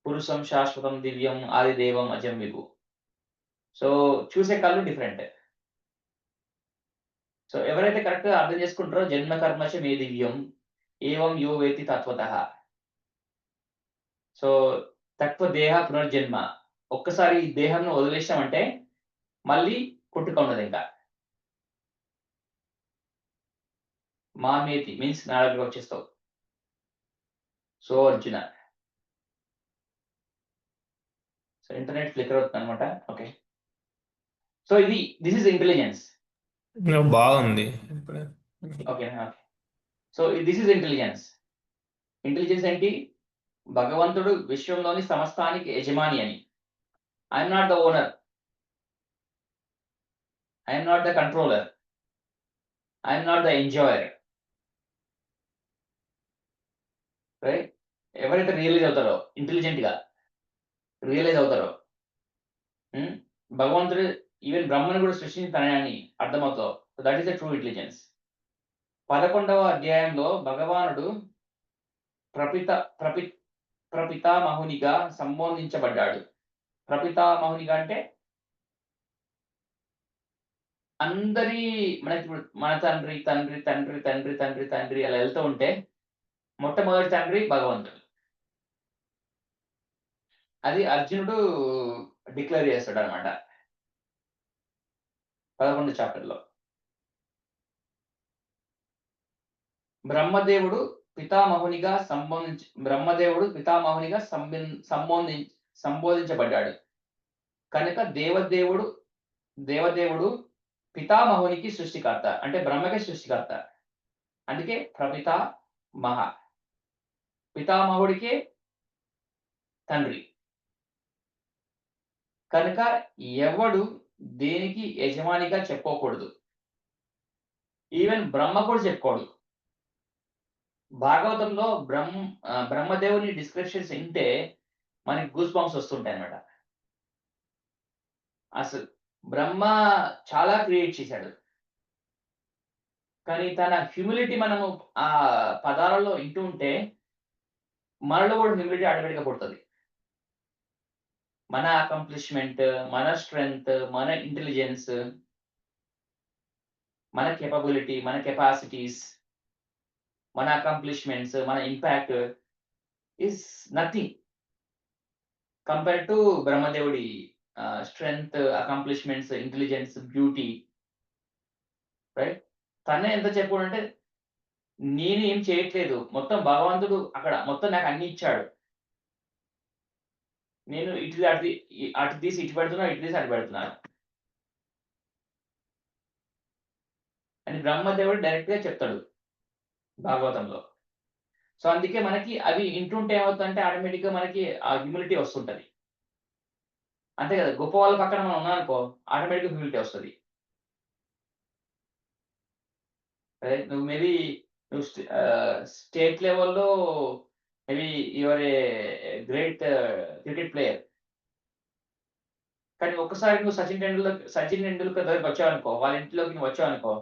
పురుషం శాశ్వతం దివ్యం ఆదిదేవం అజం విభు. సో చూసే కళ్ళు డిఫరెంట్. సో ఎవరైతే కరెక్ట్గా అర్థం చేసుకుంటారో జన్మ కర్మచ మే దివ్యం ఏవం యో వేతి తత్వతః. సో తత్వదేహ పునర్జన్మ, ఒక్కసారి ఈ దేహంను వదిలేసామంటే మళ్ళీ పుట్టుక ఉన్నది. ఇంకా మామేతి మీన్స్ నా దగ్గరకు వచ్చేస్తావు. So Arjuna. So internet flicker అవుతుంది అనమాట. Okay, so this is intelligence. బాగుంది. Okay, so this is intelligence. Intelligence ఏంటి? భగవంతుడు విశ్వంలోని సమస్తానికి యజమాని అని. I'm not the owner, I'm not the controller, I'm not the enjoyer, right. ఎవరైతే రియలైజ్ అవుతారో, ఇంటెలిజెంట్ గా రియలైజ్ అవుతారో, భగవంతుడు ఈవెన్ బ్రహ్మను కూడా సృష్టించానని అర్థమవుతావు. So that is the true intelligence. 11వ అధ్యాయంలో భగవానుడు ప్రపితామహునిగా సంబోధించబడ్డాడు. ప్రపితామహునిగా అంటే అందరి మనకి మన తండ్రి తండ్రి తండ్రి తండ్రి తండ్రి తండ్రి అలా వెళ్తూ ఉంటే మొట్టమొదటి తండ్రి భగవంతుడు. అది అర్జునుడు డిక్లేర్ చేస్తాడు అనమాట 11 చాప్టర్లో. బ్రహ్మదేవుడు పితామహునిగా సంబోధించబడ్డాడు కనుక దేవదేవుడు పితామహునికి సృష్టికర్త, అంటే బ్రహ్మకే సృష్టికర్త. అందుకే ప్రపితామహ, పితామహుడికే తండ్రి. కనుక ఎవడు దేనికి యజమానిగా చెప్పుకోకూడదు. ఈవెన్ బ్రహ్మ కూడా చెప్పుకోడు. భాగవతంలో బ్రహ్మదేవుని డిస్క్రిప్షన్స్ వింటే మనకి గూస్ బంప్స్ వస్తుంటాయి అన్నమాట. అసలు బ్రహ్మ చాలా క్రియేట్ చేశాడు, కానీ తన హ్యూమిలిటీ మనము ఆ పదాలలో వింటూ ఉంటే మనలో కూడా హ్యూమిలిటీ ఆటోమేటిక్గా పుడుతుంది. మన అకంప్లిష్మెంట్, మన స్ట్రెంగ్త్, మన ఇంటెలిజెన్స్, మన కేపబిలిటీ, మన కెపాసిటీస్, మన అకంప్లిష్మెంట్స్, మన impact is nothing compare to బ్రహ్మదేవుడి strength, accomplishments, intelligence, beauty. Right? తనే ఎంత చెప్పుడంటే నేను ఏం చేయట్లేదు, మొత్తం భగవంతుడు అక్కడ మొత్తం నాకు అన్ని ఇచ్చాడు. నేను అటు తీసి ఇటు పెడుతున్నా, ఇటు తీసి అటు పెడుతున్నాను అని బ్రహ్మదేవుడు డైరెక్ట్ గా చెప్తాడు భాగవతంలో. సో అందుకే మనకి అవి ఇంటుంటే ఏమవుతుందంటే ఆటోమేటిక్ గా మనకి ఆ హ్యూమిలిటీ వస్తుంటది. అంతే కదా, గొప్ప వాళ్ళ పక్కన మనం ఉన్నామనుకో ఆటోమేటిక్ హ్యూమిలిటీ వస్తుంది. నువ్వు మేబీ నువ్వు స్టేట్ లెవెల్లో maybe your a great cricket player, కానీ ఒక్కసారి నువ్వు సచిన్ టెండూల్కర్ దగ్గరికి వచ్చావనుకో, వాళ్ళ ఇంట్లోకి నువ్వు వచ్చావనుకో,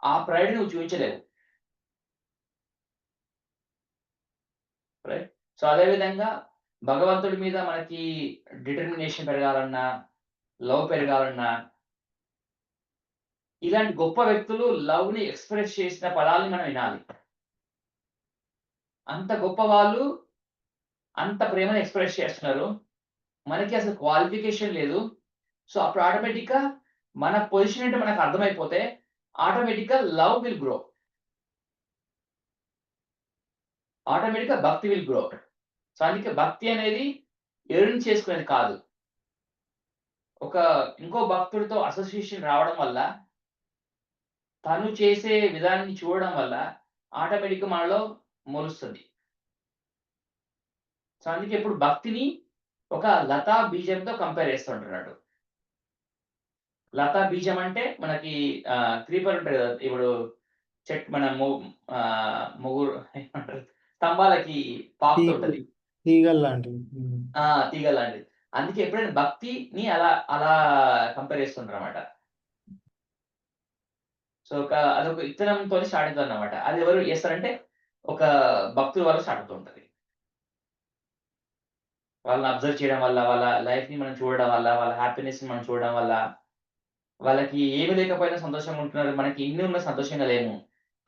ఆ ప్రైడ్ నువ్వు చూపించలేవు. రైట్? సో అదే విధంగా భగవంతుడి మీద మనకి డిటర్మినేషన్ పెరగాలన్నా, లవ్ పెరగాలన్నా, ఇలాంటి గొప్ప వ్యక్తులు లవ్ ని ఎక్స్‌ప్రెస్ చేసిన పదాలని మనం వినాలి. అంత గొప్ప వాళ్ళు అంత ప్రేమను ఎక్స్‌ప్రెస్ చేస్తున్నారు. మనకి అసలు క్వాలిఫికేషన్ లేదు. సో అప్పుడు ఆటోమేటిక్‌గా మన పొజిషన్ ఏంటో మనకు అర్థమైపోతే ఆటోమేటిక్‌గా లవ్ విల్ గ్రో. ఆటోమేటిక్‌గా భక్తి విల్ గ్రో. సో అందుకే భక్తి అనేది ఎర్న్ చేసుకునేది కాదు. ఒక ఇంకో భక్తుడితో అసోసియేషన్ రావడం వల్ల, తను చేసే విధానాన్ని చూడడం వల్ల ఆటోమేటిక్‌గా మనలో మొలుస్తది. సో అందుకే ఇప్పుడు భక్తిని ఒక లతా బీజంతో కంపేర్ చేస్తుంటున్నాడు. లతా బీజం అంటే మనకి క్రీపర్ ఉంటది కదా! ఇప్పుడు మన ముగ్గురు ఏమంటారు, స్తంభాలకి పాకుతుంటది. తీగల్లాంటివి. తీగ లాంటిది. అందుకే ఎప్పుడైనా భక్తిని అలా అలా కంపేర్ చేస్తుంటారన్నమాట. సో అదొక ఇత్తనంతోని స్టార్ట్ అవుతదన్నమాట. అది ఎవరు చేస్తారంటే ఒక భక్తుల వల్ల స్టార్ట్ అవుతూ ఉంటది. వాళ్ళని అబ్జర్వ్ చేయడం వల్ల, వాళ్ళ లైఫ్‌ని మనం చూడడం వల్ల, వాళ్ళ హ్యాపీనెస్‌ని మనం చూడడం వల్ల, వాళ్ళకి ఏమి లేకపోయినా సంతోషంగా ఉంటున్నారు. మనకి ఇన్ని ఉన్న సంతోషంగా లేము.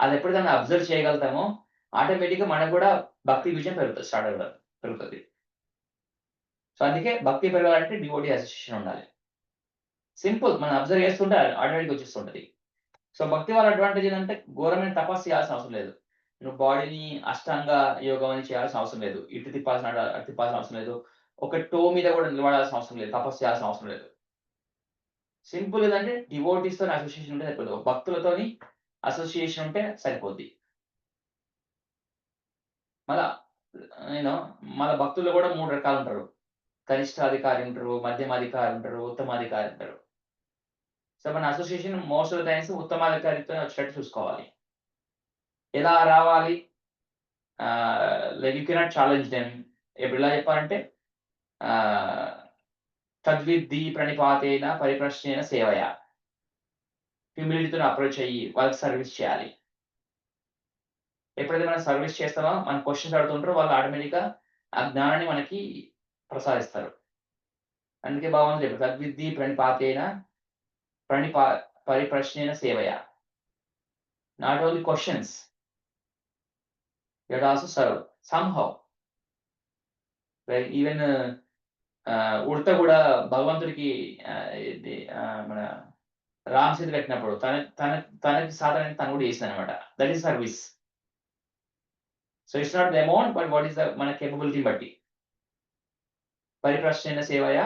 అది ఎప్పుడైనా అబ్జర్వ్ చేయగలుగుతామో ఆటోమేటిక్‌గా మనకు కూడా భక్తి విజయం పెరుగుతది. సో అందుకే భక్తి పెరగాలంటే డివోటీ అసోసియేషన్ ఉండాలి. సింపుల్, మనం అబ్జర్వ్ చేస్తుంటే ఆటోమేటిక్‌గా వచ్చేస్తుంటది. సో భక్తి వల్ల అడ్వాంటేజ్ ఏంటంటే ఘోరమైన తపస్సు చేయాల్సిన అవసరం లేదు. నువ్వు బాడీని అష్టాంగ యోగం అని చేయాల్సిన అవసరం లేదు. ఇటు తిప్పాల్సిన అటు తిప్పాల్సిన అవసరం లేదు. ఒక టో మీద కూడా నిలబడాల్సిన అవసరం లేదు. తపస్సు చేయాల్సిన అవసరం లేదు. సింపుల్ ఏందంటే డివోటీస్‌తోని అసోసియేషన్ ఉంటే సరిపోదు. భక్తులతోని అసోసియేషన్ ఉంటే సరిపోద్ది. మళ్ళా మళ్ళా భక్తుల్లో కూడా 3 రకాలుంటారు. కనిష్టాధికారి ఉంటారు, మధ్యమాధికారి ఉంటారు, ఉత్తమాధికారి ఉంటారు. సో మన association most of the times ఉత్తమాధికారితో వచ్చేటట్టు చూసుకోవాలి. ఎలా రావాలి? Like you cannot challenge them. ఇప్పుడు ఎలా చెప్పాలంటే తద్విద్ధి ప్రణిపాతేన పరిప్రశ్నేన సేవయ. హ్యూమిలిటీతోని అప్రోచ్ అయ్యి వాళ్ళకి సర్వీస్ చేయాలి. ఎప్పుడైతే మనం సర్వీస్ చేస్తామో, మన క్వెషన్స్ అడుగుతుంటారో వాళ్ళు ఆటోమేటిక్‌గా ఆ జ్ఞానాన్ని మనకి ప్రసాదిస్తారు. అందుకే భగవంతుడు చెప్పాడు, తద్విద్ధి ప్రణిపాతేన ప్రణిపా పరిప్రశ్నేన సేవయ. Not only questions, you have to also serve somehow. Like even ఉడత కూడా భగవంతుడికి మన రామ్ సేతు కట్టినప్పుడు తనకి సాధన తను కూడా చేసిందనమాట. That is service. So it's not the amount, but what is మన కేపబిలిటీ బట్టి. పరిప్రశ్నేన సేవయ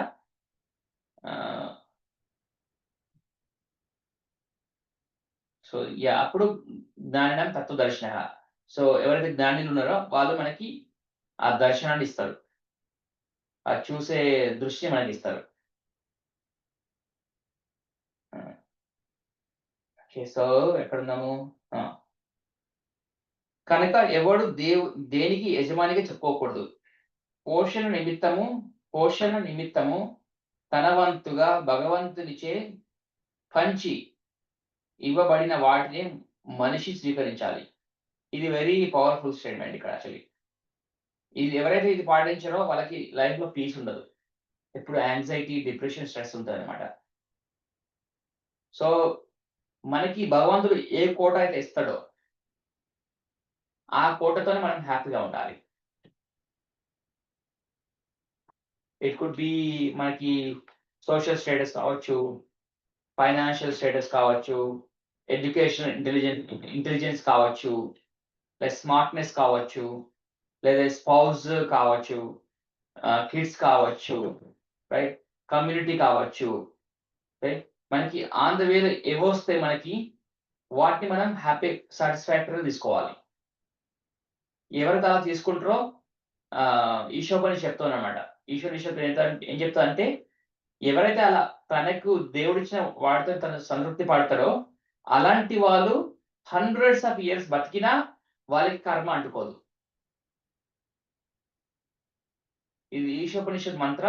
సో అప్పుడు జ్ఞానం తత్వదర్శన. సో ఎవరైతే జ్ఞానులు ఉన్నారో వాళ్ళు మనకి ఆ దర్శనాన్ని ఇస్తారు. ఆ చూసే దృష్టి మనకి ఇస్తారు. ఓకే. సో ఎక్కడున్నాము? కనుక ఎవడు దేనికి యజమానిగా చెప్పుకోకూడదు. పోషణ నిమిత్తము తన వంతుగా భగవంతునిచే పంచి ఇవ్వబడిన వాటిని మనిషి స్వీకరించాలి. ఇది వెరీ పవర్‌ఫుల్ స్టేట్‌మెంట్ ఇక్కడ యాక్చువల్లీ. ఇది ఎవరైతే ఇది పాటించారో వాళ్ళకి లైఫ్‌లో పీస్ ఉండదు. ఎప్పుడు యాంగ్జైటీ, డిప్రెషన్, స్ట్రెస్ ఉంటదనమాట. సో, మనకి భగవంతుడు ఏ కోట అయితే ఇస్తాడో, ఆ కోటతోనే మనం హ్యాపీగా ఉండాలి. ఇట్ కుడ్ బీ మనకి సోషల్ స్టేటస్ కావచ్చు, ఫైనాన్షియల్ స్టేటస్ కావచ్చు, ఎడ్యుకేషనల్ ఇంటెలిజెన్స్ కావచ్చు, స్మార్ట్‌నెస్ కావచ్చు, లేదా స్పౌస్ కావచ్చు, కిడ్స్ కావచ్చు, రైట్? కమ్యూనిటీ కావచ్చు, రైట్? మనకి ఆన్ ద వేలో ఏవొస్తే మనకి వాటిని మనం సాటిస్ఫాక్టరీగా తీసుకోవాలి. ఎవరైతే అలా తీసుకుంటారో ఈశోపనిషత్తు చెప్తుందనమాట. ఈశ్వరోపనిషత్తు ఏం చెప్తాదంటే, ఎవరైతే అలా తనకు దేవుడిచ్చిన వాటితో తను సంతృప్తి పడతారో, అలాంటి వాళ్ళు హండ్రెడ్స్ ఆఫ్ ఇయర్స్ బతికినా వాళ్ళకి కర్మ అంటుకోదు. ఇది ఈశోపనిషత్ మంత్ర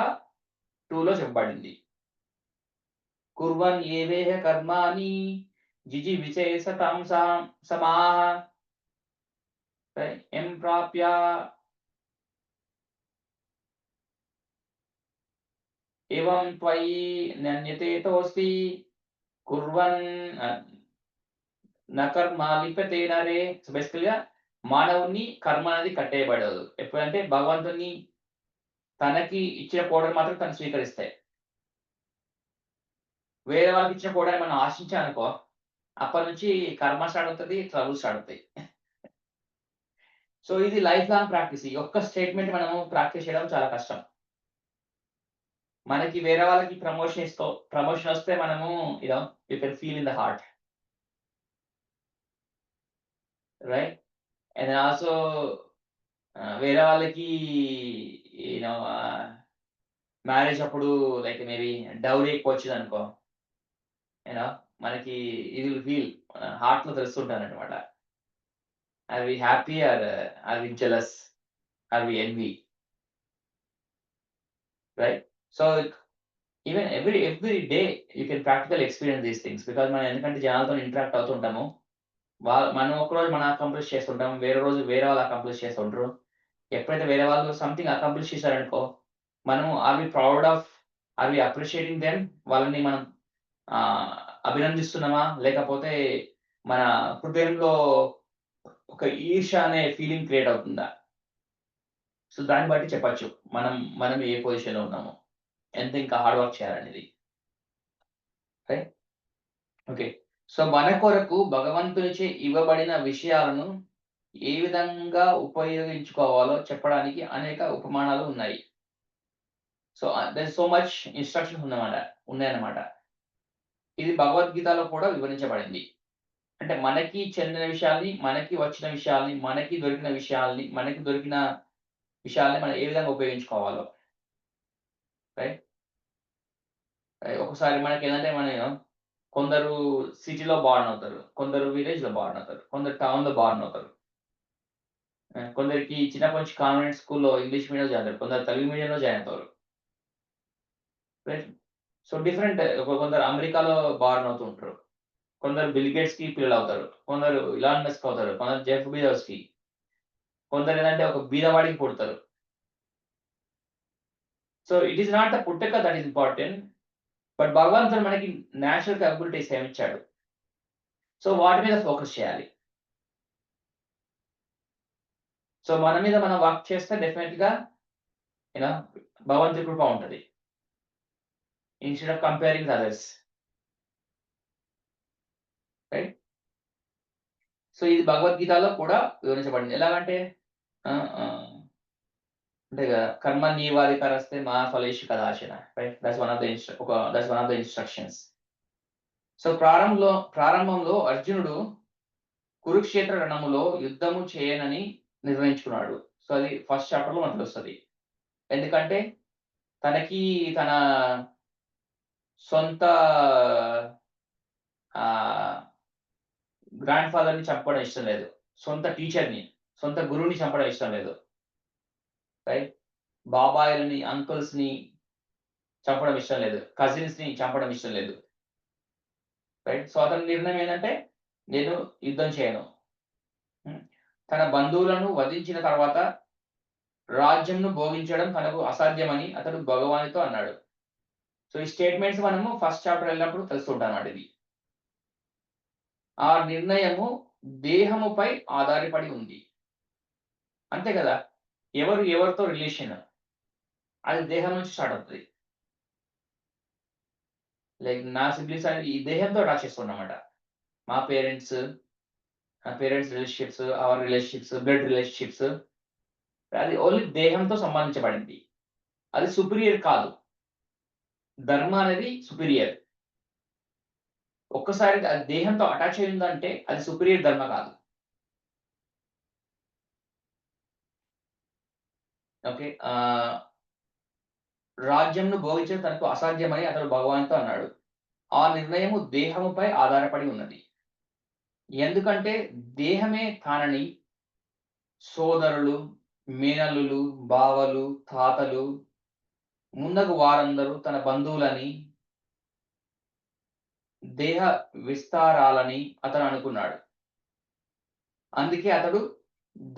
2లో చెప్పబడింది. కుర్వన్ ఏవేహ కర్మాణి జిజివిషేషతాం సమాః ఎం ప్రాప్య ఏవం త్వయి నన్యతేతోస్తి కుర్వన్ న కర్మ లిప్యతే నరే. సో బేసికల్‌గా మానవుని కర్మ అనేది కట్టేయబడదు. ఎప్పుడంటే భగవంతుని తనకి ఇచ్చిన కోడలు మాత్రం తను స్వీకరిస్తే. వేరే వాళ్ళకి ఇచ్చిన కోడని మనం ఆశించామనుకో, అప్పటినుంచి కర్మ స్టార్ట్ అవుతది, ట్రబుల్ స్టార్ట్ అవుతాయి. సో ఇది లైఫ్ లాంగ్ ప్రాక్టీస్. ఈ ఒక్క స్టేట్మెంట్ మనము ప్రాక్టీస్ చేయడం చాలా కష్టం. మనకి వేరే వాళ్ళకి ప్రమోషన్ వస్తే మనము you can feel in the heart. Right? And also వేరే వాళ్ళకి యూనో మ్యారేజ్ అప్పుడు మేబీ డౌరీ ఎక్కువ వచ్చిందనుకో, మనకి ఇది విల్ ఫీల్ హార్ట్‌లో తెలుస్తుంటదనమాట. Are we happy are we jealous? Are we envy? Right? So even every day you can practically experience these things. Because మనం ఎందుకంటే జనాలతోని ఇంటరాక్ట్ అవుతుంటాము. మనం ఒకరోజు మనం అకంప్లిష్ చేస్తుంటాం. వేరే రోజు వేరే వాళ్ళు అకంప్లిష్ చేస్తుంటారు. ఎప్పుడైతే వేరే వాళ్ళు సంథింగ్ అకంప్లిష్ చేశారనుకో, మనము ఆర్ వి అప్రిషియేటింగ్ దెమ్? వాళ్ళని మనం ఆహ్, అభినందిస్తున్నామా? లేకపోతే మన హృదయంలో ఒక ఈర్ష్య అనే ఫీలింగ్ క్రియేట్ అవుతుందా? సో దాన్ని బట్టి చెప్పొచ్చు. మనం ఏ పొజిషన్‌లో ఉన్నామో. ఎంత ఇంకా హార్డ్ వర్క్ చేయాలనేది. రైట్? ఓకే. సో మన కొరకు భగవంతునిచే ఇవ్వబడిన విషయాలను ఏ విధంగా ఉపయోగించుకోవాలో చెప్పడానికి అనేక ఉపమానాలు ఉన్నాయి. So there is so much instructions ఉన్నాయన్నమాట. ఇది భగవద్గీతలో కూడా వివరించబడింది. అంటే మనకి చెందిన విషయాల్ని, మనకి వచ్చిన విషయాల్ని, మనకి దొరికిన విషయాల్ని, మనం ఏ విధంగా ఉపయోగించుకోవాలో. రైట్? ఒకసారి మనకేందంటే కొందరు సిటీలో బార్న్ అవుతారు. కొందరు విలేజ్‌లో బార్న్ అవుతారు. కొందరు టౌన్‌లో బార్న్ అవుతారు. కొందరికి చిన్నప్పటి నుంచి కాన్వెంట్ స్కూల్‌లో ఇంగ్లీష్ మీడియంలో చదువుతారు. కొందరు తెలుగు మీడియంలో జాయిన్ అవుతారు. రైట్? సో డిఫరెంట్ కొందరు అమెరికాలో బార్న్ అవుతూ ఉంటారు. కొందరు బిల్ గేట్స్‌కి పిల్లలవుతారు. కొందరు ఇలాన్ మస్క్ అవుతారు. కొందరు జెఫ్ బెజోస్‌కి. కొందరేందంటే ఒక బీదవాడికి పుడతారు. So it is not the పుట్టుక దట్ ఈస్ ఇంపార్టెంట్. బట్ భగవంతుడు మనకి నేచురల్ ఎబిలిటీస్ ఏమిచ్చాడు. సో వాటి మీద ఫోకస్ చేయాలి. సో మన మీద మనం వర్క్ చేస్తే డెఫినెట్‌గా యూ నో భగవంతుడి కృప ఉంటది. Instead of comparing with others. Right? So ఇది భగవద్గీతలో కూడా వివరించబడింది. ఎలాగంటే ఆహ్, ఆహ్, అంటే కర్మణ్యేవాధికారస్తే మా ఫలేషు కదాచన. రైట్? That's one of the instructions. So ప్రారంభంలో అర్జునుడు కురుక్షేత్ర రణములో యుద్ధము చేయనని నిర్ణయించుకున్నాడు. సో అది ఫస్ట్ చాప్టర్‌లో మనకు తెలుస్తది. ఎందుకంటే తనకి తన సొంత ఆహ్, గ్రాండ్ ఫాదర్‌ని చంపుకోవడం ఇష్టం లేదు. సొంత టీచర్‌ని, సొంత గురువుని చంపడం ఇష్టం లేదు. రైట్? బాబాయిలని, అంకుల్స్‌ని చంపడం ఇష్టం లేదు. కజిన్స్‌ని చంపడం ఇష్టం లేదు. రైట్? సో అతని నిర్ణయం ఏందంటే, నేను యుద్ధం చేయను. హ్మ్. తన బంధువులను వధించిన తర్వాత రాజ్యంను భోగించడం తనకు అసాధ్యమని అతడు భగవానుతో అన్నాడు. సో ఈ స్టేట్మెంట్స్ మనము ఫస్ట్ చాప్టర్ వెళ్ళినప్పుడు తెలుస్తుంటాం ఇది. ఆ నిర్ణయము దేహముపై ఆధారపడి ఉంది. అంతే కదా, ఎవరితో రిలేషన్ అది దేహం నుంచి స్టార్ట్ అవుతుంది. లైక్ నా సిబ్లింగ్స్ అనేది ఈ దేహంతో అటాచ్ చేసుకున్నమాట. మా parents relationships, our relationships, blood relationships, అది ఓన్లీ దేహంతో సంబంధించబడింది. అది సుపీరియర్ కాదు. ధర్మ అనేది సుపీరియర్. ఒక్కసారి అది దేహంతో అటాచ్ అయి ఉందంటే అది సుపీరియర్ ధర్మ కాదు. ఓకే. రాజ్యంను భోగించడం తనకు అసాధ్యమని అతడు భగవాన్తో అన్నాడు. ఆ నిర్ణయము దేహముపై ఆధారపడి ఉన్నది. ఎందుకంటే దేహమే తానని సోదరులు, మేనల్లులు, బావలు, తాతలు మున్నగు వారందరూ తన బంధువులని, దేహ విస్తారాలని అతను అనుకున్నాడు. అందుకే అతడు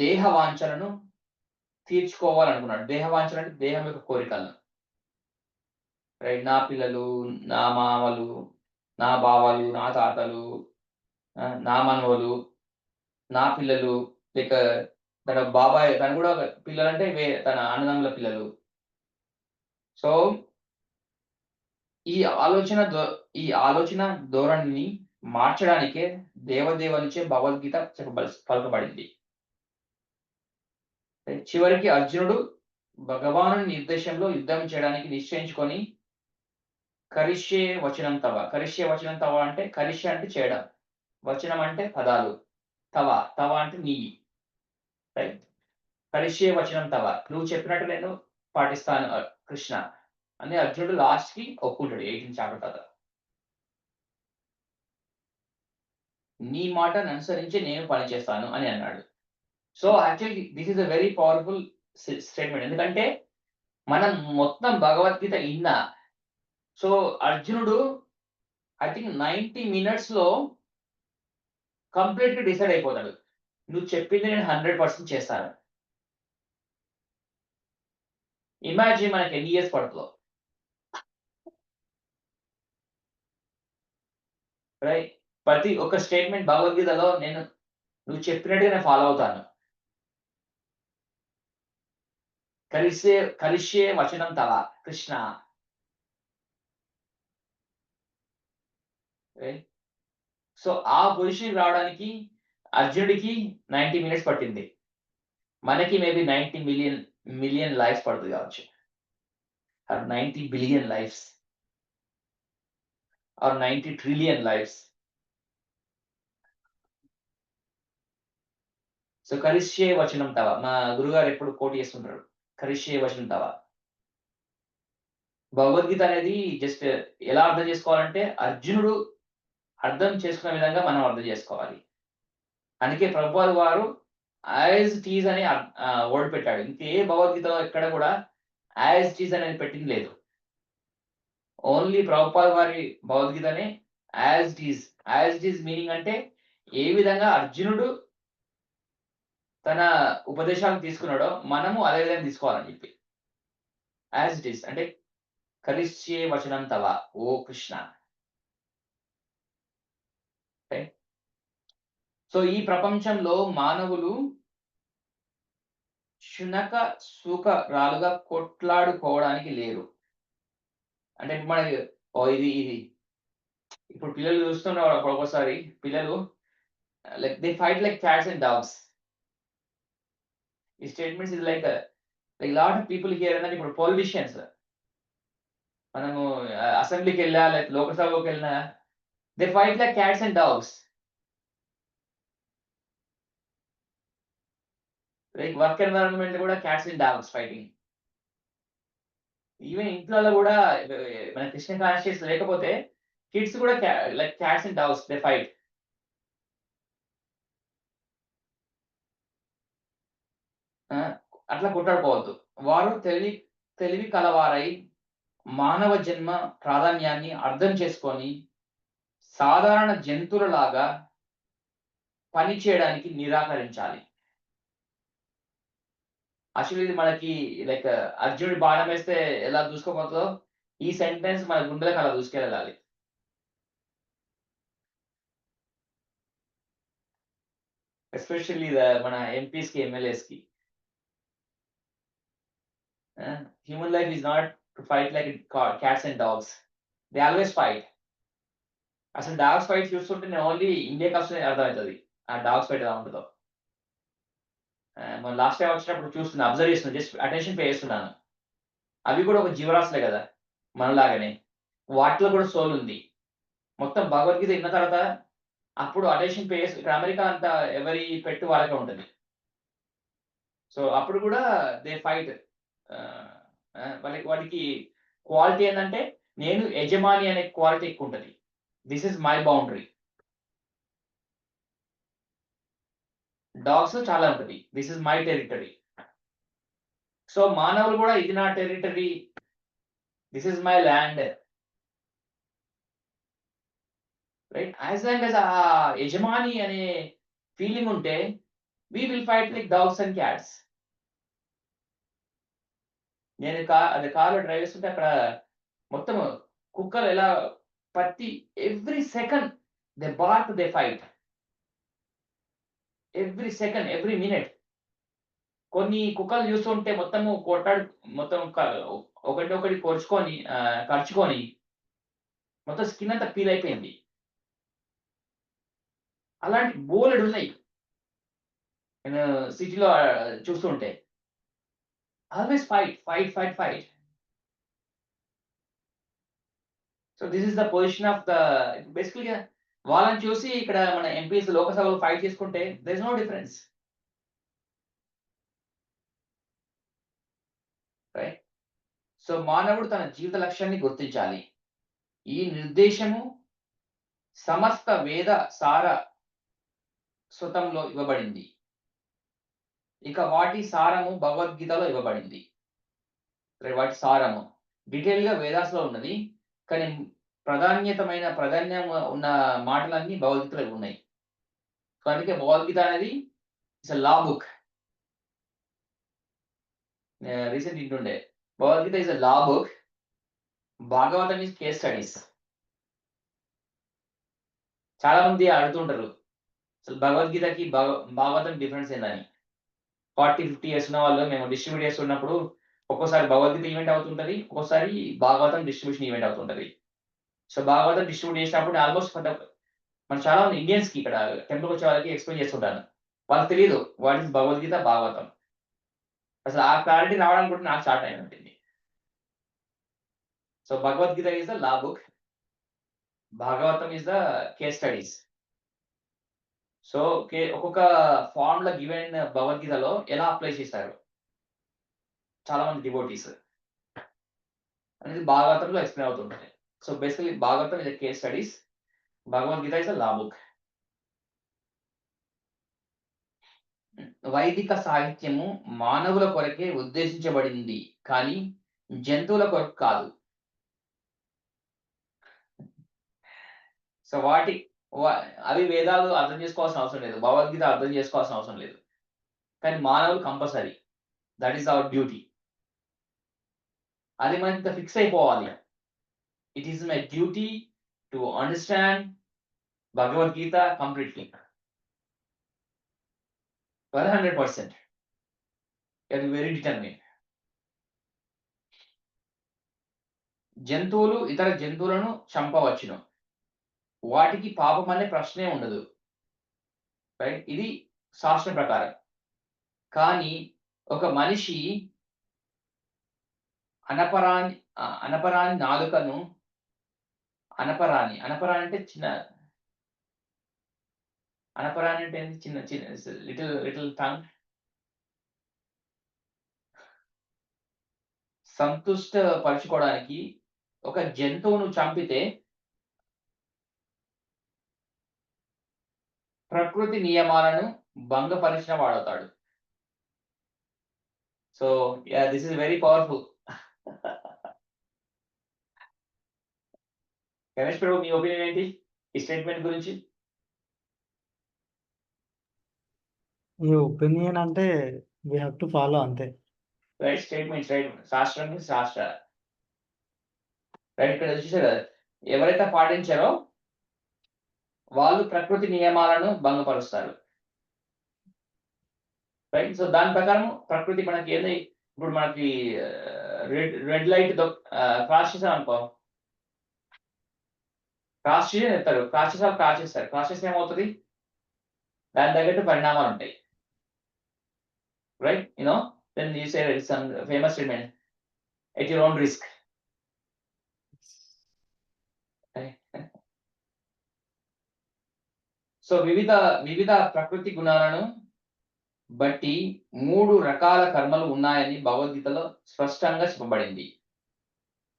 దేహ వాంఛలను తీర్చుకోవాలనుకున్నాడు. దేహ వాంఛలు అంటే దేహం యొక్క కోరికలను. రైట్. నా పిల్లలు, నా మామలు, నా బావలు, నా తాతలు, నా మనవలు, నా పిల్లలు, లేక తన బాబాయ్ తన కూడా పిల్లలంటే తన అన్నదమ్ముల పిల్లలు. సో ఈ ఆలోచన ధోరణిని మార్చడానికే దేవదేవునిచే భగవద్గీత పలకబడింది. చివరికి అర్జునుడు భగవాను నిర్దేశంలో యుద్ధం చేయడానికి నిశ్చయించుకొని కరిష్యే వచనం తవ. కరిష్యే వచనం తవ అంటే కరిష్య అంటే చేయడం, వచనం అంటే పదాలు, తవ అంటే నీ. రైట్. కరిష్యే వచనం తవ, నువ్వు చెప్పినట్టు నేను పాటిస్తాను కృష్ణ అని అర్జునుడు లాస్ట్ కి ఒప్పుకుంటాడు 18th చాప్టర్ తర్వాత. నీ మాటను అనుసరించి నేను పనిచేస్తాను అని అన్నాడు. So actually this is a very powerful statement. ఎందుకంటే మనం మొత్తం భగవద్గీత ఇన్నా. సో అర్జునుడు ఐ థింక్ 90 minutes లో కంప్లీట్ గా డిసైడ్ అయిపోతాడు, నువ్వు చెప్పింది నేను 100% చేస్తాను. ఇమాజిన్ మనకి ఎన్ని ఇయర్స్ పడుతుందో. రైట్. ప్రతి ఒక్క స్టేట్మెంట్ భగవద్గీతలో నువ్వు చెప్పినట్టుగా నేను ఫాలో అవుతాను. కరిష్యే వచనం తవ కృష్ణ. సో ఆ పొజిషన్ రావడానికి అర్జునుడికి 90 minutes పట్టింది. మనకి మేబీ 90 మిలియన్ లైఫ్స్ పడుతుంది కావచ్చు, 90 billion lives or 90 trillion lives. So కరిష్యే వచనం తవ, మా గురుగారు ఎప్పుడు కోట్ చేస్తుంటారు, కరిష్యే వచనం తవ. భగవద్గీత అనేది జస్ట్ ఎలా అర్థం చేసుకోవాలంటే అర్జునుడు అర్థం చేసుకునే విధంగా మనం అర్థం చేసుకోవాలి. అందుకే ప్రభుపాదుల వారు యాజ్ ఇట్ ఈజ్ అని వర్డ్ పెట్టాడు. ఇంకే భగవద్గీతలో ఎక్కడ కూడా యాజ్ ఇట్ ఈజ్ అనేది పెట్టింది లేదు. ఓన్లీ ప్రభుపాదుల వారి భగవద్గీతనే as it is. As it is meaning అంటే ఏ విధంగా అర్జునుడు తన ఉపదేశాలను తీసుకున్నాడో మనము అదే విధంగా తీసుకోవాలని చెప్పి. యాజ్ ఇట్ ఈస్ అంటే కరిష్యే వచనం తవ ఓ కృష్ణ. సో ఈ ప్రపంచంలో మానవులు శునక సూకరాలుగా కొట్లాడుకోవడానికి లేరు. అంటే మనకి ఇది ఇప్పుడు పిల్లలు చూస్తున్నారు ఒక్కొక్కసారి పిల్లలు like they fight like cats and dogs. ఈ స్టేట్మెంట్స్ ఇది like lot of people hear అన్నది ఇప్పుడు పొలిటీషియన్స్. మనము అసెంబ్లీకి వెళ్ళా లేక లోకసభకి వెళ్ళినా they fight like cats and dogs. Like work environment కూడా cats and dogs fighting. Even ఇంట్లో కూడా మన కృష్ణ కాన్షియస్ లేకపోతే కిడ్స్ కూడా like cats and dogs they fight. అట్లా కొట్టాడుకోవద్దు. వారు తెలివి కలవారై మానవ జన్మ ప్రాధాన్యాన్ని అర్థం చేసుకొని సాధారణ జంతువులలాగా పని చేయడానికి నిరాకరించాలి. యాక్చువల్లీ ఇది మనకి లైక్ అర్జునుడి బాణం వేస్తే ఎలా దూసుకోపోతుందో ఈ సెంటెన్స్ మన గుండెలకు అలా దూసుకెళ్ళాలి. ఎస్పెషల్లీ మన ఎంపీస్కి ఎమ్మెల్యేస్కి. Human life is not to fight like cats and dogs. They always fight. అసలు డాగ్స్ ఫైట్ చూస్తుంటే నేను ఓన్లీ ఇండియాకి వస్తే అర్థమవుతుంది ఆ డాగ్స్ ఫైట్ ఎలా ఉంటుందో. మన లాస్ట్ టైం వచ్చినప్పుడు చూస్తున్నా, అబ్జర్వ్ చేస్తున్నా, జస్ట్ అటెన్షన్ పే చేస్తున్నాను. అవి కూడా ఒక జీవరాశులే కదా మనలాగానే, వాటిలో కూడా సోల్ ఉంది. మొత్తం భగవద్గీత విన్న తర్వాత అప్పుడు అటెన్షన్ పే చేసి, ఇక్కడ అమెరికా అంతా ఎవరి పెట్టు వాళ్ళకే ఉంటుంది. సో అప్పుడు కూడా దే ఫైట్. వాటికి క్వాలిటీ ఏంటంటే నేను యజమాని అనే క్వాలిటీ ఎక్కువ ఉంటుంది. This is my boundary. Dogs చాలా ఉంటుంది, this is my territory. So మానవులు కూడా ఇది నా territory, this is my land, right? As long as ఆ యజమాని అనే ఫీలింగ్ ఉంటే we will fight like dogs and cats. నేను అది కార్లో డ్రైవ్ చేస్తుంటే అక్కడ మొత్తం కుక్కలు ఎలా ప్రతి every second they BARC, they fight every second, every minute. కొన్ని కుక్కలు చూస్తుంటే మొత్తము కొట్టాడు, మొత్తం ఒకటి పొడుచుకొని కరుచుకొని మొత్తం స్కిన్ అంతా పీల్ అయిపోయింది. అలాంటి బోలెడు ఉన్నాయి నేను సిటీలో చూస్తుంటే. Always fight fight fight fight. So this is the position of the బేసికల్గా వాళ్ళని చూసి ఇక్కడ మన ఎంపీస్ లోకసభలో ఫైట్ చేసుకుంటే there is no difference, right? So మానవుడు తన జీవిత లక్ష్యాన్ని గుర్తించాలి. ఈ నిర్దేశము సమస్త వేద సార స్వతంలో ఇవ్వబడింది. ఇక వాటి సారము భగవద్గీతలో ఇవ్వబడింది. వాటి సారము డీటెయిల్ గా వేదాస్లో ఉన్నది, కానీ ప్రాధాన్యం ఉన్న మాటలన్నీ భగవద్గీతలో ఉన్నాయి. సో అందుకే భగవద్గీత అనేది ఇట్స్ లా బుక్. రీసెంట్ ఇంటుండే Bhagavad Gita is a law book, Bhagavatam is case studies. చాలా మంది అడుగుతుంటారు అసలు భగవద్గీతకి భాగవతం డిఫరెన్స్ ఏందని. 40-50 years ఉన్న వాళ్ళు మేము డిస్ట్రిబ్యూట్ చేస్తున్నప్పుడు ఒక్కోసారి భగవద్గీత ఈవెంట్ అవుతుంటది, ఒక్కోసారి భాగవతం డిస్ట్రిబ్యూషన్ ఈవెంట్ అవుతుంటది. సో భాగవతం డిస్ట్రిబ్యూట్ చేసినప్పుడు ఆల్మోస్ట్ మన చాలా మంది ఇండియన్స్ కి ఇక్కడ టెంపుల్ వచ్చే వాళ్ళకి ఎక్స్ప్లెయిన్ చేస్తుంటాను. వాళ్ళకి తెలియదు వాట్ ఇస్ భగవద్గీత, భాగవతం. అసలు ఆ క్లారిటీ రావడానికి కూడా నాకు స్టార్ట్ అయి ఉంటుంది. So Bhagavad Gita is the law book, Bhagavatam is the case studies. So ఒక్కొక్క ఫార్ములా గివెన్ భగవద్గీతలో ఎలా అప్లై చేశారు చాలా మంది డివోటీస్ అనేది భాగవతంలో ఎక్స్ప్లెయిన్ అవుతుంటుంది. So basically Bhagavatam is case studies, Bhagavad Gita is law book. వైదిక సాహిత్యము మానవుల కొరకే ఉద్దేశించబడింది, కానీ జంతువుల కొరకు కాదు. సో అవి వేదాలు అర్థం చేసుకోవాల్సిన అవసరం లేదు, భగవద్గీత అర్థం చేసుకోవాల్సిన అవసరం లేదు, కానీ మానవులు compulsory. That is our duty. అది మనకి ఫిక్స్ అయిపోవాలి. It is my duty to understand Bhagavad Gita completely 100%. Very determine. జంతువులు ఇతర జంతువులను చంపవచ్చును, వాటికి పాపం అనే ప్రశ్నే ఉండదు, రైట్? ఇది శాస్త్రం ప్రకారం. కానీ ఒక మనిషి అనపరాని నాలుకను, అనపరాని అంటే చిన్న, అనపరాని అంటే చిన్న లిటిల్ టంగ్, సంతుష్టపరచుకోవడానికి ఒక జంతువును చంపితే ప్రకృతి నియమాలను భంగపరిచిన వాడవుతాడు. So this is very powerful. Ganesh Prabhu, మీ ఒపీనియన్ ఏంటి ఈ స్టేట్మెంట్ గురించి? ఈ ఒపీనియన్ అంటే వీ హ్యావ్ టు ఫాలో అంతే. రైట్ స్టేట్మెంట్ శాస్త్రం మీన్స్ శాస్త్ర. రైట్ ఇక్కడ చూసారు కదా, ఎవరైతే పాటించారో వాళ్ళు ప్రకృతి నియమాలను భంగపరుస్తారు. రైట్ సో దాని ప్రకారం ప్రకృతి మనకి ఏది, ఇప్పుడు మనకి రెడ్ లైట్ క్రాస్ చేసాం అనుకో, క్రాస్ చేసి ఎత్తారు, క్రాస్ చేస్తారు, క్రాస్ చేస్తే ఏమవుతుంది, దాని తగ్గట్టు పరిణామాలు ఉంటాయి. Right you know then you say some famous statement, at your own risk. So వివిధ ప్రకృతి గుణాలను బట్టి 3 రకాల కర్మలు ఉన్నాయని భగవద్గీతలో స్పష్టంగా చెప్పబడింది.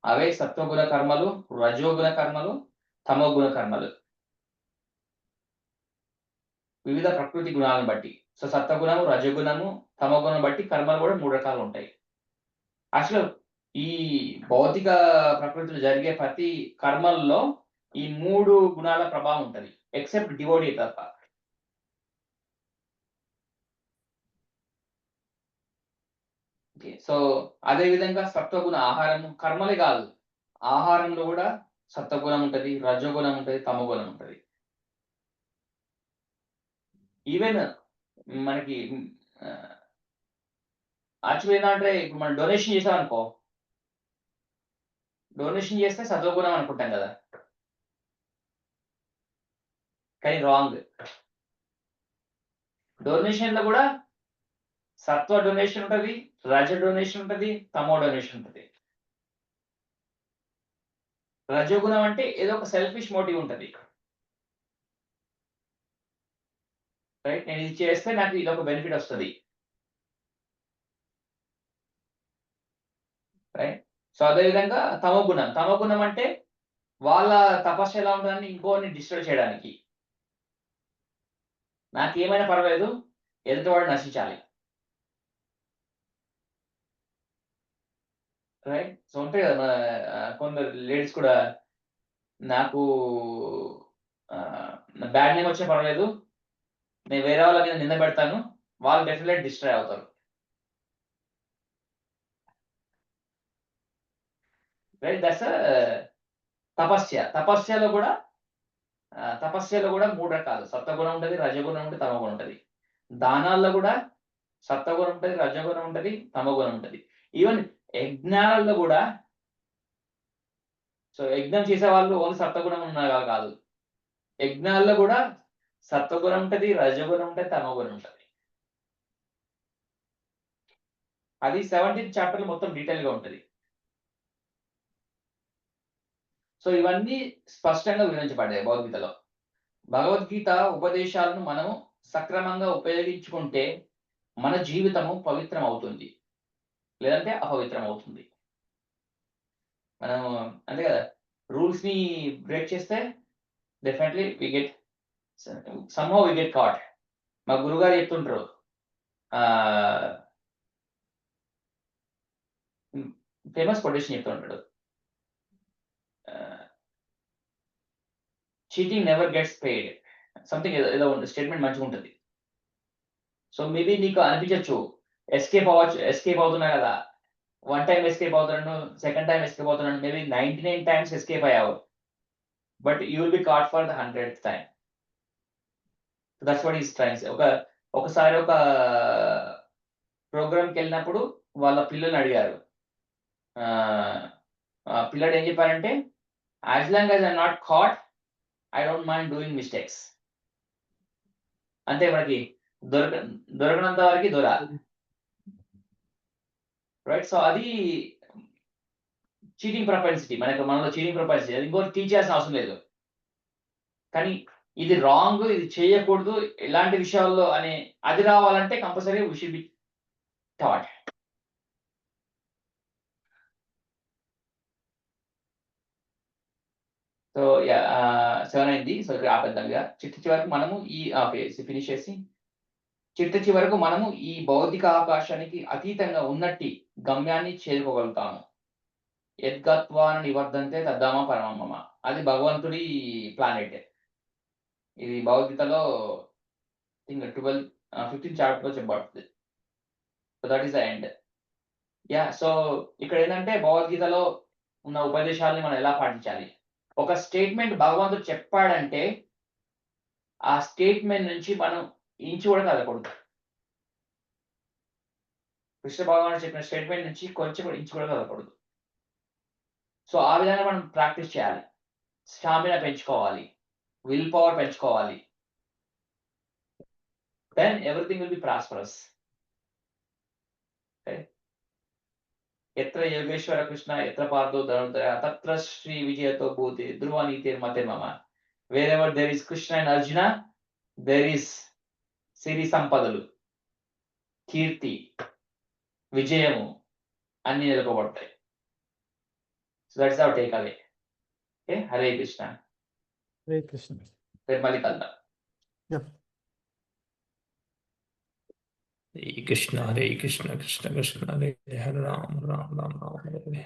అవే సత్వగుణ కర్మలు, రజోగుణ కర్మలు, తమోగుణ కర్మలు. వివిధ ప్రకృతి గుణాలను బట్టి. సో సత్వగుణము, రజోగుణము, తమోగుణం బట్టి కర్మలు కూడా 3 రకాలు ఉంటాయి. అసలు ఈ భౌతిక ప్రకృతిలో జరిగే ప్రతి కర్మల్లో ఈ 3 గుణాల ప్రభావం ఉంటది, ఎక్సెప్ట్ డివోటీ తప్ప. సో అదే విధంగా సత్వగుణ ఆహారం, కర్మలే కాదు, ఆహారంలో కూడా సత్వగుణం ఉంటది, రజోగుణం ఉంటది, తమోగుణం ఉంటది. ఈవెన్ మనకి యాక్చువల్ ఏంటంటే ఇప్పుడు మనం డొనేషన్ చేసాం అనుకో, డొనేషన్ చేస్తే సత్వగుణం అనుకుంటాం కదా, కానీ రాంగ్. డొనేషన్ లో కూడా సత్వ డొనేషన్ ఉంటది, రజ డొనేషన్ ఉంటది, తమో డొనేషన్ ఉంటది. రజోగుణం అంటే ఏదో ఒక సెల్ఫిష్ మోటివ్ ఉంటది. రైట్, నేను ఇది చేస్తే నాకు ఇది ఒక బెనిఫిట్ వస్తుంది. రైట్, సో అదేవిధంగా తమోగుణం అంటే వాళ్ళ తపస్సు ఎలా ఉంటుందని ఇంకోని డిస్టర్బ్ చేయడానికి. నాకేమైనా పర్వాలేదు, ఎదుటివాడు నశించాలి. రైట్, సో ఉంటాయి కదా మన కొందరు లేడీస్ కూడా, నాకు బ్యాడ్ నేమ్ వచ్చే పర్వాలేదు, నేను వేరే వాళ్ళ మీద నింద పెడతాను, వాళ్ళు డెఫినెట్ డిస్ట్రాయ్ అవుతారు. రైట్, దట్స్ తపస్యలో కూడా తపస్యలో కూడా 3 రకాలు, సత్వగుణం ఉంటుంది, రజగుణం ఉంటుంది, తమగుణం ఉంటుంది. దానాల్లో కూడా సత్వగుణం ఉంటుంది, రజగుణం ఉంటుంది, తమగుణం ఉంటుంది. ఈవెన్ యజ్ఞాలలో కూడా, సో యజ్ఞం చేసే వాళ్ళు ఓన్లీ సత్వగుణం ఉన్నారు కాదు, యజ్ఞాల్లో కూడా సత్వగుణం ఉంటుంది, రజగుణం ఉంటుంది, తమగుణం ఉంటుంది. అది 17th చాప్టర్ మొత్తం డీటెయిల్ గా ఉంటుంది. సో ఇవన్నీ స్పష్టంగా వివరించబడ్డాయి భగవద్గీతలో. భగవద్గీత ఉపదేశాలను మనము సక్రమంగా ఉపయోగించుకుంటే మన జీవితము పవిత్రం అవుతుంది, లేదంటే అపవిత్రం అవుతుంది. మనము అంతే కదా, రూల్స్ ని బ్రేక్ చేస్తే definitely we get somehow we get caught. మా గురుగారు చెప్తుంటారు, ఫేమస్ కొటేషన్ చెప్తుంటాడు, cheating never gets paid, something ఏదో స్టేట్మెంట్ మంచిగా ఉంటుంది. సో మేబీ నీకు అనిపించచ్చు, ఎస్కేప్ అవుతున్నా కదా, 1 టైం ఎస్కేప్ అవుతున్నాను, 2nd టైం ఎస్కేప్ అవుతున్నాను, మేబీ 99 టైమ్స్ ఎస్కేప్ అయ్యావు, but you will be caught for the 100th time. That's what is trains. ఒకసారి ఒక ప్రోగ్రామ్కి వెళ్ళినప్పుడు వాళ్ళ పిల్లల్ని అడిగారు, పిల్లడు ఏం చెప్పారంటే, as long as I not cot I don't mind doing mistakes. అంటే మనకి దొరకనంత వరకు దొర. రైట్, సో అది చీటింగ్ ప్రొపెన్సిటీ, మనలో చీటింగ్ ప్రొపెన్సిటీ, అది ఇంకోటి టీచ్ చేయాల్సిన అవసరం లేదు. కానీ ఇది రాంగ్, ఇది చేయకూడదు ఇలాంటి విషయాల్లో అనే అది రావాలంటే compulsory we should be taught. So 7 అయింది. సో ఇక్కడ ఆపేద్దాంగా. చివరకు మనము ఫినిష్ చేసి, చివరకు మనము ఈ భౌతిక ఆకాశానికి అతీతంగా ఉన్నట్టి గమ్యాన్ని చేరుకోగలుగుతాము. యద్గత్వాన నివర్ధంతే తద్ధామ పరమమ్మ, అది భగవంతుడి ప్లానెట్. ఇది భగవద్గీతలో 15th చాప్టర్ లో చెప్పబడుతుంది. So that is the end. So ఇక్కడ ఏంటంటే భగవద్గీతలో ఉన్న ఉపదేశాలని మనం ఎలా పాటించాలి. ఒక స్టేట్మెంట్ భగవంతుడు చెప్పాడంటే ఆ స్టేట్మెంట్ నుంచి మనం ఇంచు కూడా కదలకూడదు. కృష్ణ భగవానుడు చెప్పిన స్టేట్మెంట్ నుంచి కొంచెం కూడా ఇంచు కూడా కదలకూడదు. సో ఆ విధంగా మనం ప్రాక్టీస్ చేయాలి. స్టామినా పెంచుకోవాలి, విల్ పవర్ పెంచుకోవాలి. Then everything will be prosperous. ఎత్ర యోగేశ్వర కృష్ణ ఎత్ర పార్థో ధనుర్ధర తత్ర శ్రీ విజయతో భూతి ధ్రువ నీతిర్మతే మమ. Wherever there is Krishna and Arjuna there is సిరి సంపదలు, కీర్తి, విజయము అన్ని నిలపబడతాయి. So that's our takeaway. Okay, Hare Krishna. Hare Krishna. రేపు మళ్ళీ కలుద్దాం. హరే కృష్ణ కృష్ణ కృష్ణ హరే హరే రామ రామ రామ రామ హరే హరే.